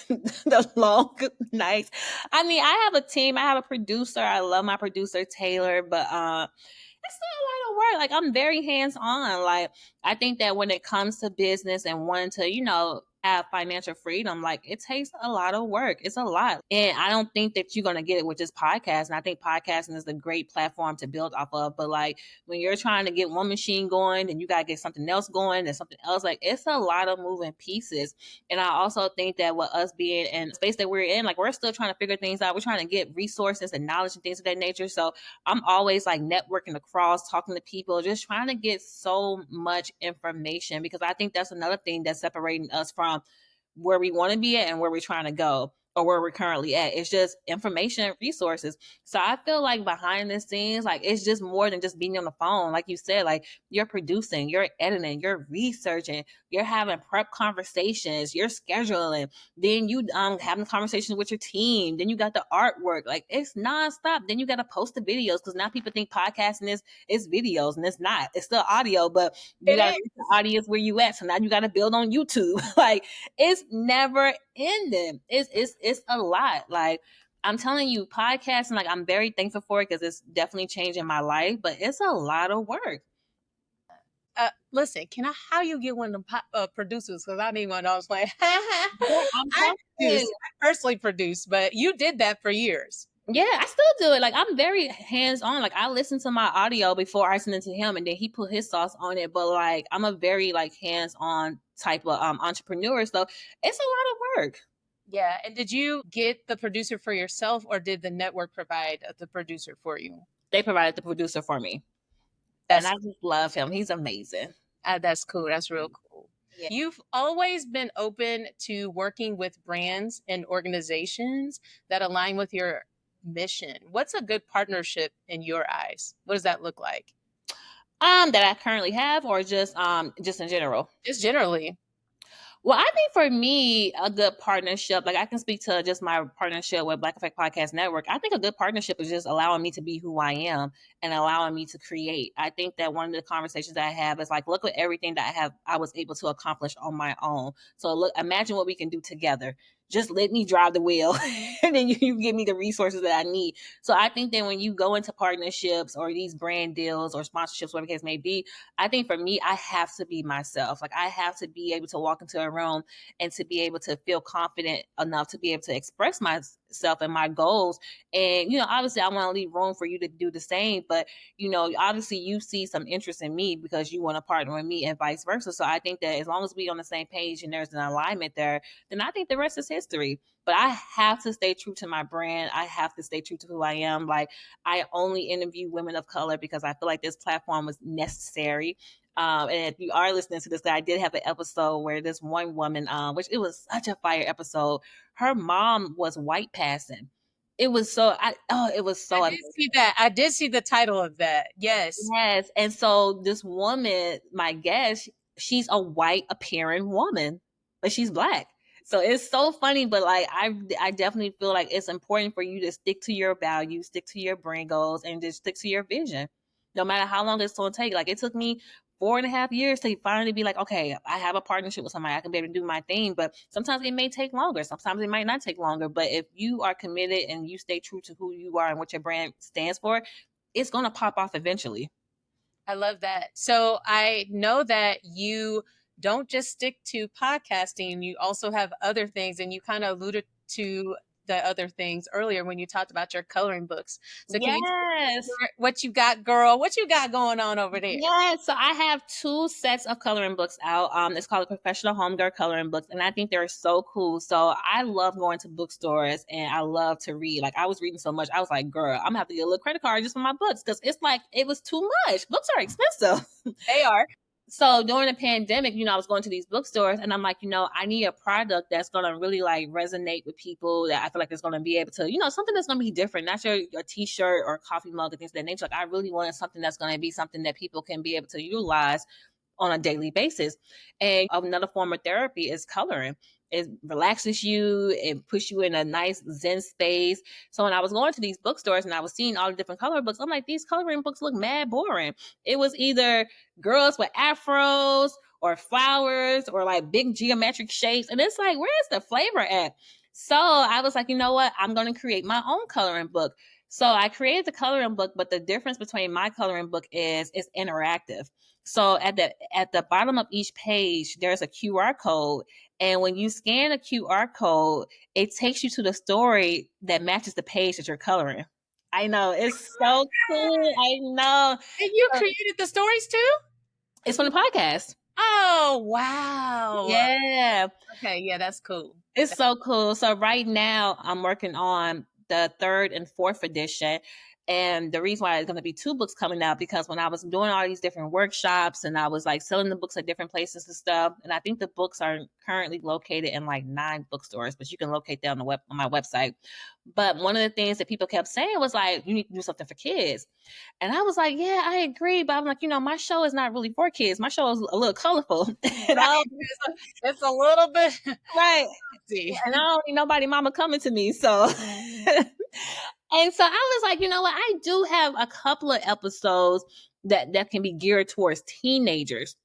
The long nights. I mean, I have a team. I have a producer. I love my producer, Taylor, but it's still a lot of work. Like, I'm very hands-on. Like, I think that when it comes to business and wanting to, have financial freedom, like, it takes a lot of work. It's a lot. And I don't think that you're going to get it with just podcasting. I think podcasting is a great platform to build off of. But like, when you're trying to get one machine going and you got to get something else going and something else, like, it's a lot of moving pieces. And I also think that with us being in the space that we're in, like, we're still trying to figure things out. We're trying to get resources and knowledge and things of that nature. So I'm always like networking across, talking to people, just trying to get so much information because I think that's another thing that's separating us from where we want to be at and where we're trying to go or where we're currently at. It's just information and resources. So I feel like behind the scenes, like, it's just more than just being on the phone. Like you said, like, you're producing, you're editing, you're researching, you're having prep conversations, you're scheduling, then you having conversations with your team, then you got the artwork. Like, it's nonstop. Then you got to post the videos because now people think podcasting is videos, and it's not. It's still audio, but you got to reach the audience where you at. So now you got to build on YouTube. Like, it's never ending. It's a lot. Like, I'm telling you, podcasting, like, I'm very thankful for it because it's definitely changing my life, but it's a lot of work. Listen, how you get one of the producers? Because I need one. I was like, I personally produce, but you did that for years. Yeah, I still do it. Like, I'm very hands-on. Like, I listen to my audio before I send it to him, and then he put his sauce on it. But like, I'm a very like hands-on type of entrepreneur, so it's a lot of work. Yeah. And did you get the producer for yourself, or did the network provide the producer for you? They provided the producer for me. And I just love him. He's amazing. That's cool. That's real cool. Yeah. You've always been open to working with brands and organizations that align with your mission. What's a good partnership in your eyes? What does that look like? That I currently have, or just in general? Just generally. Well, I think for me, a good partnership, like, I can speak to just my partnership with Black Effect Podcast Network. I think a good partnership is just allowing me to be who I am and allowing me to create. I think that one of the conversations that I have is like, look at everything that I was able to accomplish on my own. So look, imagine what we can do together. Just let me drive the wheel and then you give me the resources that I need. So I think that when you go into partnerships or these brand deals or sponsorships, whatever the case may be, I think for me, I have to be myself. Like, I have to be able to walk into a room and to be able to feel confident enough to be able to express myself and my goals. And, obviously I want to leave room for you to do the same, but, obviously you see some interest in me because you want to partner with me and vice versa. So I think that as long as we on the same page and there's an alignment there, then I think the rest is history. But I have to stay true to my brand. I have to stay true to who I am. Like, I only interview women of color because I feel like this platform was necessary. And if you are listening to this, I did have an episode where this one woman, which it was such a fire episode, her mom was white passing. It was so, it was so. I did see that. I did see the title of that. Yes. Yes. And so this woman, my guest, she's a white appearing woman, but she's Black. So it's so funny, but like I definitely feel like it's important for you to stick to your values, stick to your brand goals, and just stick to your vision. No matter how long it's gonna take. Like it took me 4.5 years to finally be like, okay, I have a partnership with somebody. I can be able to do my thing. But sometimes it may take longer. Sometimes it might not take longer. But if you are committed and you stay true to who you are and what your brand stands for, it's gonna pop off eventually. I love that. So I know that you don't just stick to podcasting, you also have other things, and you kind of alluded to the other things earlier when you talked about your coloring books. So can you tell Yes. me what you got, girl? What you got going on over there? Yeah, so I have 2 sets of coloring books out. It's called the Professional Homegirl Coloring Books, and I think they're so cool. So I love going to bookstores and I love to read. Like I was reading so much, I was like, girl, I'm gonna have to get a little credit card just for my books because it's like it was too much. Books are expensive. They are. So during the pandemic, I was going to these bookstores and I'm like, I need a product that's going to really like resonate with people that I feel like is going to be able to, something that's going to be different, not your t-shirt or coffee mug and things of that nature. Like I really wanted something that's going to be something that people can be able to utilize on a daily basis. And another form of therapy is coloring. It relaxes you, it puts you in a nice Zen space. So when I was going to these bookstores and I was seeing all the different coloring books, I'm like, these coloring books look mad boring. It was either girls with afros or flowers or like big geometric shapes. And it's like, where's the flavor at? So I was like, you know what? I'm going to create my own coloring book. So I created the coloring book, but the difference between my coloring book is it's interactive. So at the bottom of each page, there's a QR code. And when you scan a QR code, it takes you to the story that matches the page that you're coloring. I know. It's so cool. I know. And you created the stories too? It's from the podcast. Oh, wow. Yeah. Okay, yeah, that's cool. It's so cool. So right now I'm working on the 3rd and 4th edition. And the reason why it's going to be 2 books coming out because when I was doing all these different workshops and I was like selling the books at different places and stuff, and I think the books are currently located in like 9 bookstores, but you can locate them on my website. But one of the things that people kept saying was like, you need to do something for kids. And I was like, yeah, I agree. But I'm like, my show is not really for kids. My show is a little colorful. Right. It's a little bit right. See. And I don't need nobody mama coming to me. So and so I was like, you know what? I do have a couple of episodes that can be geared towards teenagers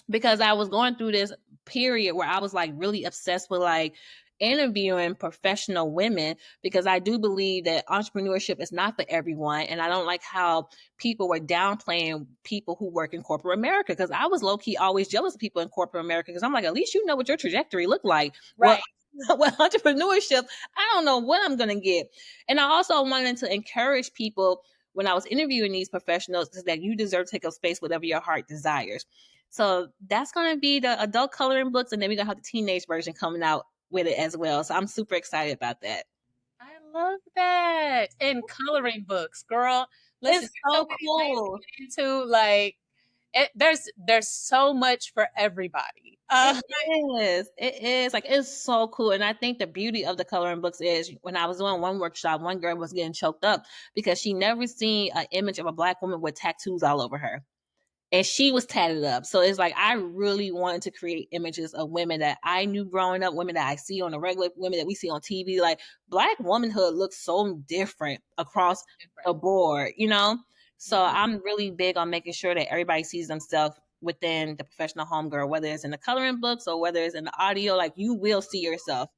because I was going through this period where I was like really obsessed with like interviewing professional women because I do believe that entrepreneurship is not for everyone. And I don't like how people were downplaying people who work in corporate America because I was low key always jealous of people in corporate America because I'm like, at least you know what your trajectory looked like. Right. Well, entrepreneurship, I don't know what I'm going to get. And I also wanted to encourage people when I was interviewing these professionals that you deserve to take up space whatever your heart desires. So that's going to be the adult coloring books. And then we're going to have the teenage version coming out with it as well. So I'm super excited about that. I love that. And coloring books, girl. Listen, It's so cool. Into like there's so much for everybody. It is like it's so cool. And I think the beauty of the coloring books is when I was doing one workshop, one girl was getting choked up because she never seen an image of a Black woman with tattoos all over her. And she was tatted up. So it's like I really wanted to create images of women that I knew growing up, women that I see on the regular, women that we see on TV. Like Black womanhood looks so different across the board, So I'm really big on making sure that everybody sees themselves within the Professional Homegirl, whether it's in the coloring books or whether it's in the audio, like you will see yourself.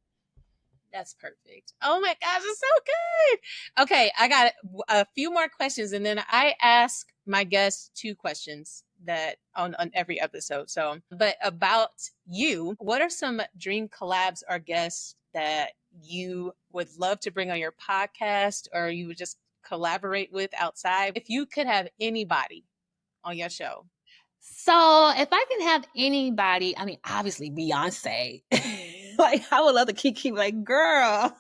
That's perfect. Oh my gosh, it's so good. Okay, I got a few more questions, and then I ask my guests 2 questions that on every episode. So, but about you, what are some dream collabs or guests that you would love to bring on your podcast, or you would just collaborate with outside? If you could have anybody on your show. So if I can have anybody, I mean, obviously Beyonce. Like I would love to keep like, girl.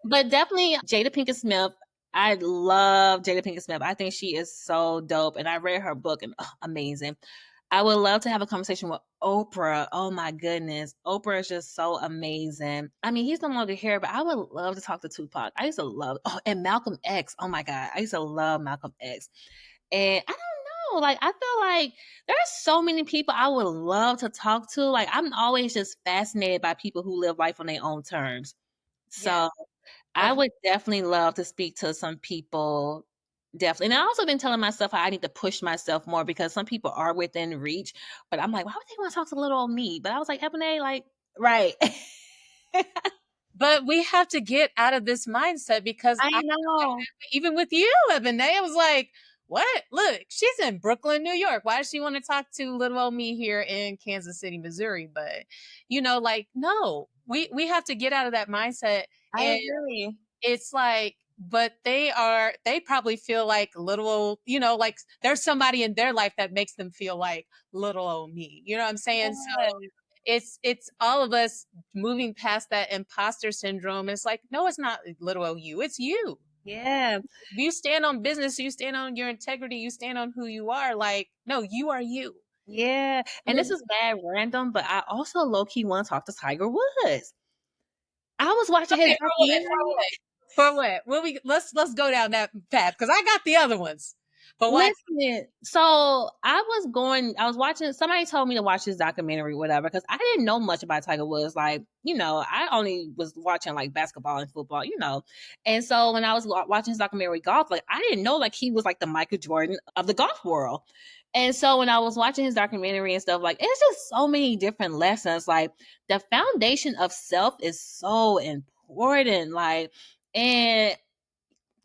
But definitely Jada Pinkett Smith. I love Jada Pinkett Smith. I think she is so dope. And I read her book and amazing. I would love to have a conversation with Oprah. Oh my goodness. Oprah is just so amazing. I mean, he's no longer here, but I would love to talk to Tupac. I used to love, and Malcolm X. Oh my God. I used to love Malcolm X. And I don't Like, I feel like there are so many people I would love to talk to. Like, I'm always just fascinated by people who live life on their own terms. Yes. So I would definitely love to speak to some people. Definitely. And I also been telling myself how I need to push myself more because some people are within reach. But I'm like, why would they want to talk to little old me? But I was like, Ebone, like, right. But we have to get out of this mindset because I know. even with you, Ebony, I was like, what? Look, she's in Brooklyn, New York. Why does she want to talk to little old me here in Kansas City, Missouri? But like, no, we have to get out of that mindset. I And agree. it's like, but they probably feel like little old, like there's somebody in their life that makes them feel like little old me. You know what I'm saying? So Yes. it's all of us moving past that imposter syndrome. It's like, no, it's not little old you, it's you. Yeah. You stand on business, you stand on your integrity, you stand on who you are. Like, no, you are you. Yeah. And this is bad random, but I also low key want to talk to Tiger Woods. I was watching his Okay, for what? For documentary. what? For what? Well, let's go down that path because I got the other ones. But why? Listen, so I was watching, somebody told me to watch this documentary, whatever, because I didn't know much about Tiger Woods. Like, I only was watching like basketball and football. And so when I was watching his documentary golf, like, I didn't know like he was like the Michael Jordan of the golf world. And so when I was watching his documentary and stuff, like, it's just so many different lessons. Like, the foundation of self is so important. Like, and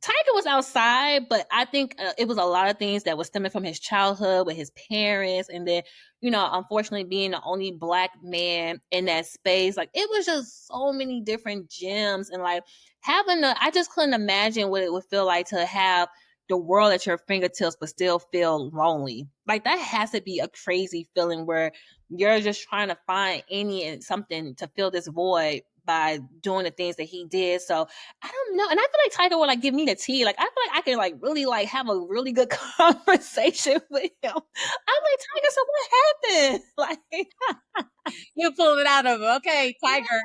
Tiger was outside, but I think it was a lot of things that was stemming from his childhood with his parents, and then unfortunately being the only black man in that space. Like, it was just so many different gems, and like I just couldn't imagine what it would feel like to have the world at your fingertips, but still feel lonely. Like, that has to be a crazy feeling where you're just trying to find something to fill this void by doing the things that he did. So I don't know. And I feel like Tiger would like give me the tea. Like, I feel like I can like really like have a really good conversation with him. I'm like, Tiger, so what happened? Like, You pulled it out of him. Okay, Tiger,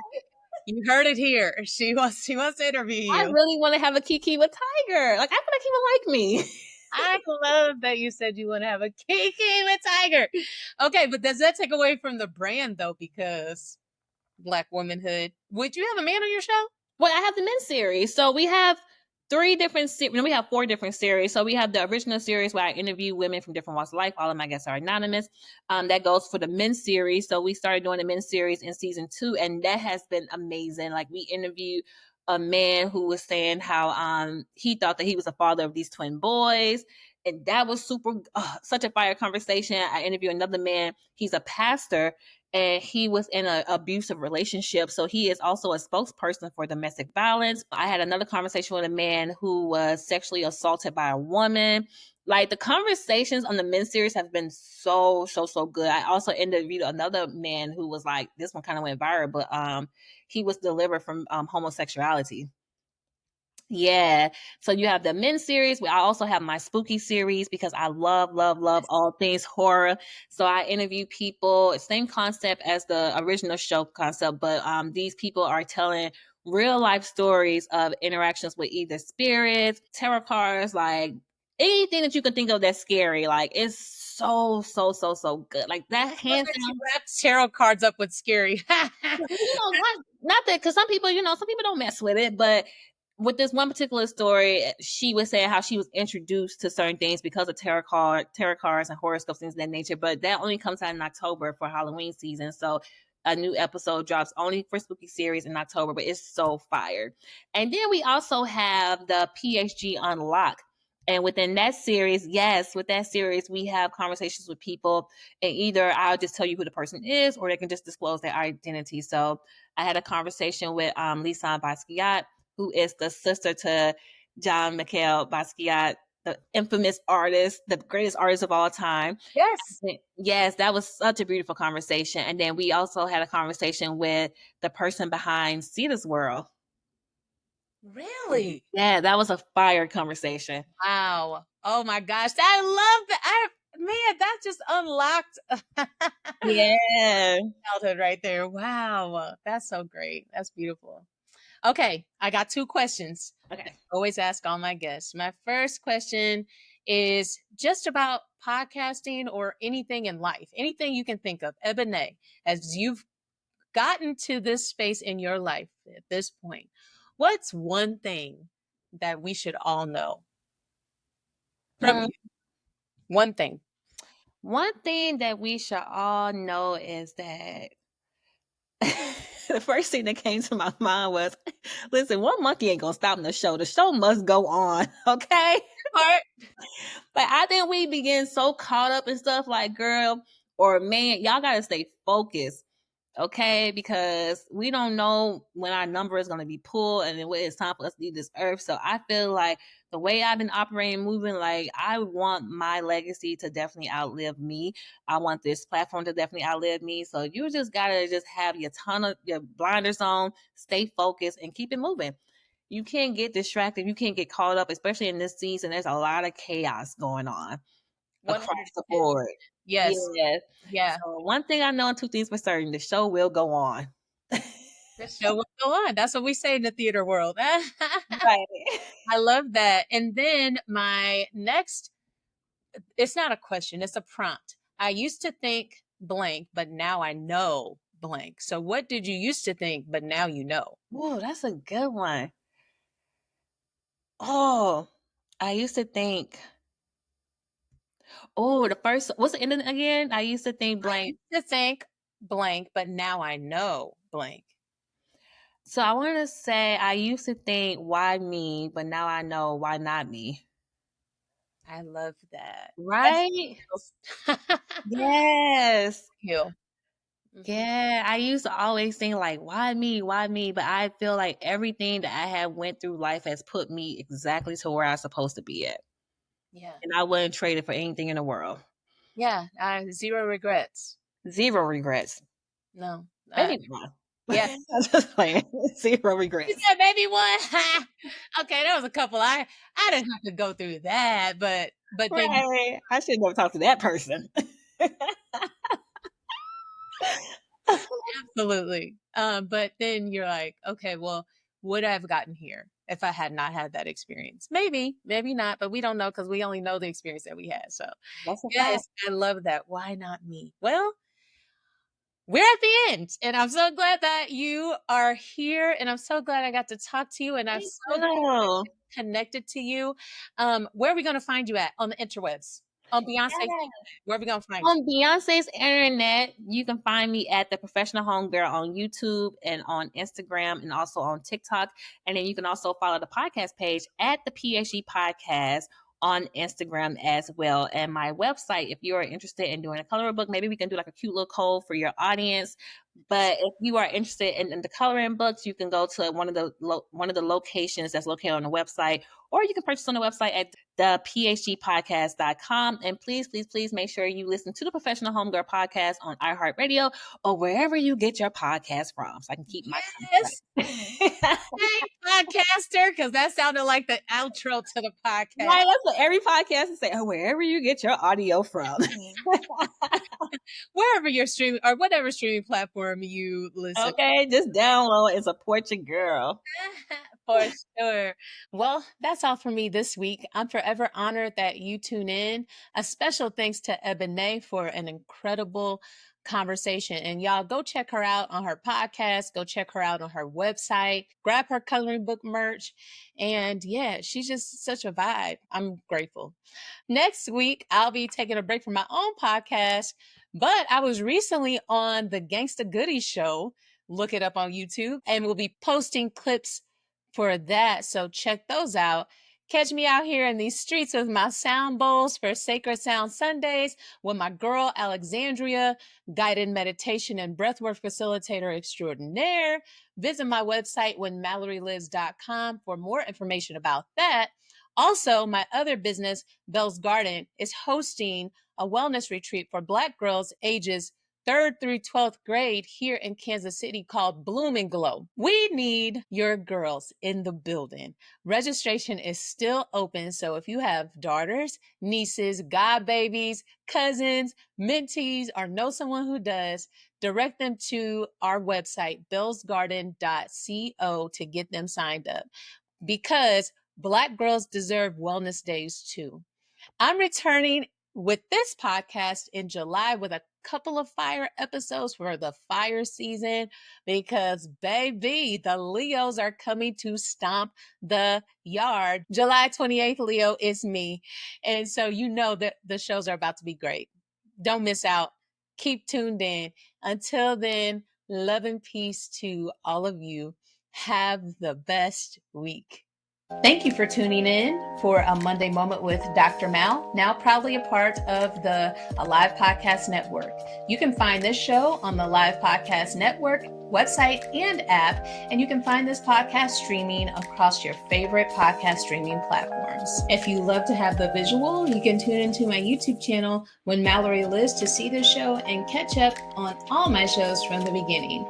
you heard it here. She wants to interview I you. really want to have a kiki with Tiger. Like, I feel like he would like me. I love that you said you want to have a Kiki with Tiger. Okay, but does that take away from the brand though? Because Black womanhood. Would you have a man on your show? Well, I have the men's series. So we have we have 4 different series. So we have the original series where I interview women from different walks of life. All of my guests are anonymous. That goes for the men's series. So we started doing the men's series in season 2, and that has been amazing. Like, we interviewed a man who was saying how he thought that he was the father of these twin boys. And that was such a fire conversation. I interviewed another man. He's a pastor, and he was in an abusive relationship. So he is also a spokesperson for domestic violence. I had another conversation with a man who was sexually assaulted by a woman. Like, the conversations on the men's series have been so, so, so good. I also interviewed another man who was like, this one kind of went viral, but he was delivered from homosexuality. Yeah. So you have the men's series. I also have my spooky series because I love, love, love all things horror. So I interview people, same concept as the original show concept, but these people are telling real life stories of interactions with either spirits, tarot cards, like anything that you can think of that's scary. Like, it's so, so, so, so good. Like, that hands She down. wraps tarot cards up with scary. Not that, because some people, some people don't mess with it, but with this one particular story, she was saying how she was introduced to certain things because of tarot cards and horoscopes, things of that nature. But that only comes out in October for Halloween season. So a new episode drops only for spooky series in October, but it's so fire. And then we also have the PhD Unlock. And within that series, with that series, we have conversations with people, and either I'll just tell you who the person is, or they can just disclose their identity. So I had a conversation with Lisanne Basquiat, who is the sister to John Michael Basquiat, the infamous artist, the greatest artist of all time. Yes. Yes, that was such a beautiful conversation. And then we also had a conversation with the person behind Cedar's World. Really? Yeah, that was a fire conversation. Wow. Oh my gosh. I love that. Man, that just unlocked Yeah. childhood right there. Wow. That's so great. That's beautiful. Okay, I got 2 questions. Okay. Always ask all my guests. My first question is just about podcasting or anything in life, anything you can think of. Ebone, as you've gotten to this space in your life at this point, what's one thing that we should all know from Hmm. you? One thing. One thing that we should all know is that the first thing that came to my mind was, listen, one monkey ain't gonna stop the show. The show must go on, okay? Part. But I think we begin so caught up in stuff like, girl or man, y'all gotta stay focused, okay? Because we don't know when our number is gonna be pulled and then when it's time for us to leave this earth. So I feel like the way I've been operating, moving, like I want my legacy to definitely outlive me. I want this platform to definitely outlive me. So you just gotta just have your blinders on, stay focused, and keep it moving. You can't get distracted. You can't get caught up, especially in this season. There's a lot of chaos going on across the 100%. board. Yes. Yes. Yeah. So one thing I know and two things for certain, the show will go on. The show will go on. That's what we say in the theater world. Right. I love that. And then my next, it's not a question, it's a prompt. I used to think blank, but now I know blank. So what did you used to think, but now you know? Oh, that's a good one. Oh, I used to think, what's the ending again? I used to think I blank. used to think blank, but now I know blank. So I want to say I used to think, why me? But now I know, why not me? I love that. That's Right? Thank Yes. you. Mhm. Yeah, I used to always think like, why me? Why me? But I feel like everything that I have went through life has put me exactly to where I'm supposed to be at. Yeah. And I wouldn't trade it for anything in the world. Yeah. Zero regrets. Zero regrets. No. Maybe one. Yeah. I'm just playing. Zero You regrets. said maybe one. Okay, there was a couple. I didn't have to go through that, but then Right. I should never talk to that person. absolutely. But then you're like, okay, well, would I have gotten here if I had not had that experience? Maybe, maybe not, but we don't know because we only know the experience that we had. So That's a fact. yes, I love that. Why not me? Well, we're at the end, and I'm so glad that you are here, and I'm so glad I got to talk to you, and I'm Thank so you. connected to you. Where are we going to find you at on the interwebs? On Beyonce's Yeah. internet. Where are we going to find you? On Beyonce's internet, you can find me at the Professional Homegirl on YouTube and on Instagram and also on TikTok. And then you can also follow the podcast page at the PhD Podcast on Instagram as well. And my website, if you are interested in doing a coloring book, maybe we can do like a cute little code for your audience. But if you are interested in the coloring books, you can go to one of the locations that's located on the website, or you can purchase on the website at thephgpodcast.com. And please, please, please make sure you listen to the Professional Homegirl Podcast on iHeartRadio or wherever you get your podcast from, so I can keep my Yes. right. Hey, podcaster, because that sounded like the outro to the podcast. Right, that's what every podcast is saying. Oh, wherever you get your audio from. Wherever you're streaming or whatever streaming platform you listen. Okay, just download and support your girl. For sure. Well, that's all for me this week. I'm forever honored that you tune in. A special thanks to Ebone for an incredible conversation. And y'all go check her out on her podcast. Go check her out on her website. Grab her coloring book merch. And yeah, she's just such a vibe. I'm grateful. Next week, I'll be taking a break from my own podcast, but I was recently on the Gangsta Goodies show. Look it up on YouTube, and we'll be posting clips for that. So check those out. Catch me out here in these streets with my sound bowls for Sacred Sound Sundays with my girl Alexandria, guided meditation and breathwork facilitator extraordinaire. Visit my website whenmallorylives.com for more information about that. Also, my other business, Bell's Garden, is hosting a wellness retreat for Black girls ages 3rd through 12th grade here in Kansas City called Bloom and Glow. We need your girls in the building. Registration is still open, so if you have daughters, nieces, godbabies, cousins, mentees, or know someone who does, direct them to our website, bellsgarden.co, to get them signed up. Because Black girls deserve wellness days too. I'm returning with this podcast in July with a couple of fire episodes for the fire season because, baby, the Leos are coming to stomp the yard. July 28th, Leo, is me. And so you know that the shows are about to be great. Don't miss out. Keep tuned in. Until then, love and peace to all of you. Have the best week. Thank you for tuning in for a Monday Moment with Dr. Mal, now proudly a part of the Alive Podcast Network. You can find this show on the Live Podcast Network website and app, and you can find this podcast streaming across your favorite podcast streaming platforms. If you love to have the visual, you can tune into my YouTube channel, When Mallory Lives, to see this show and catch up on all my shows from the beginning.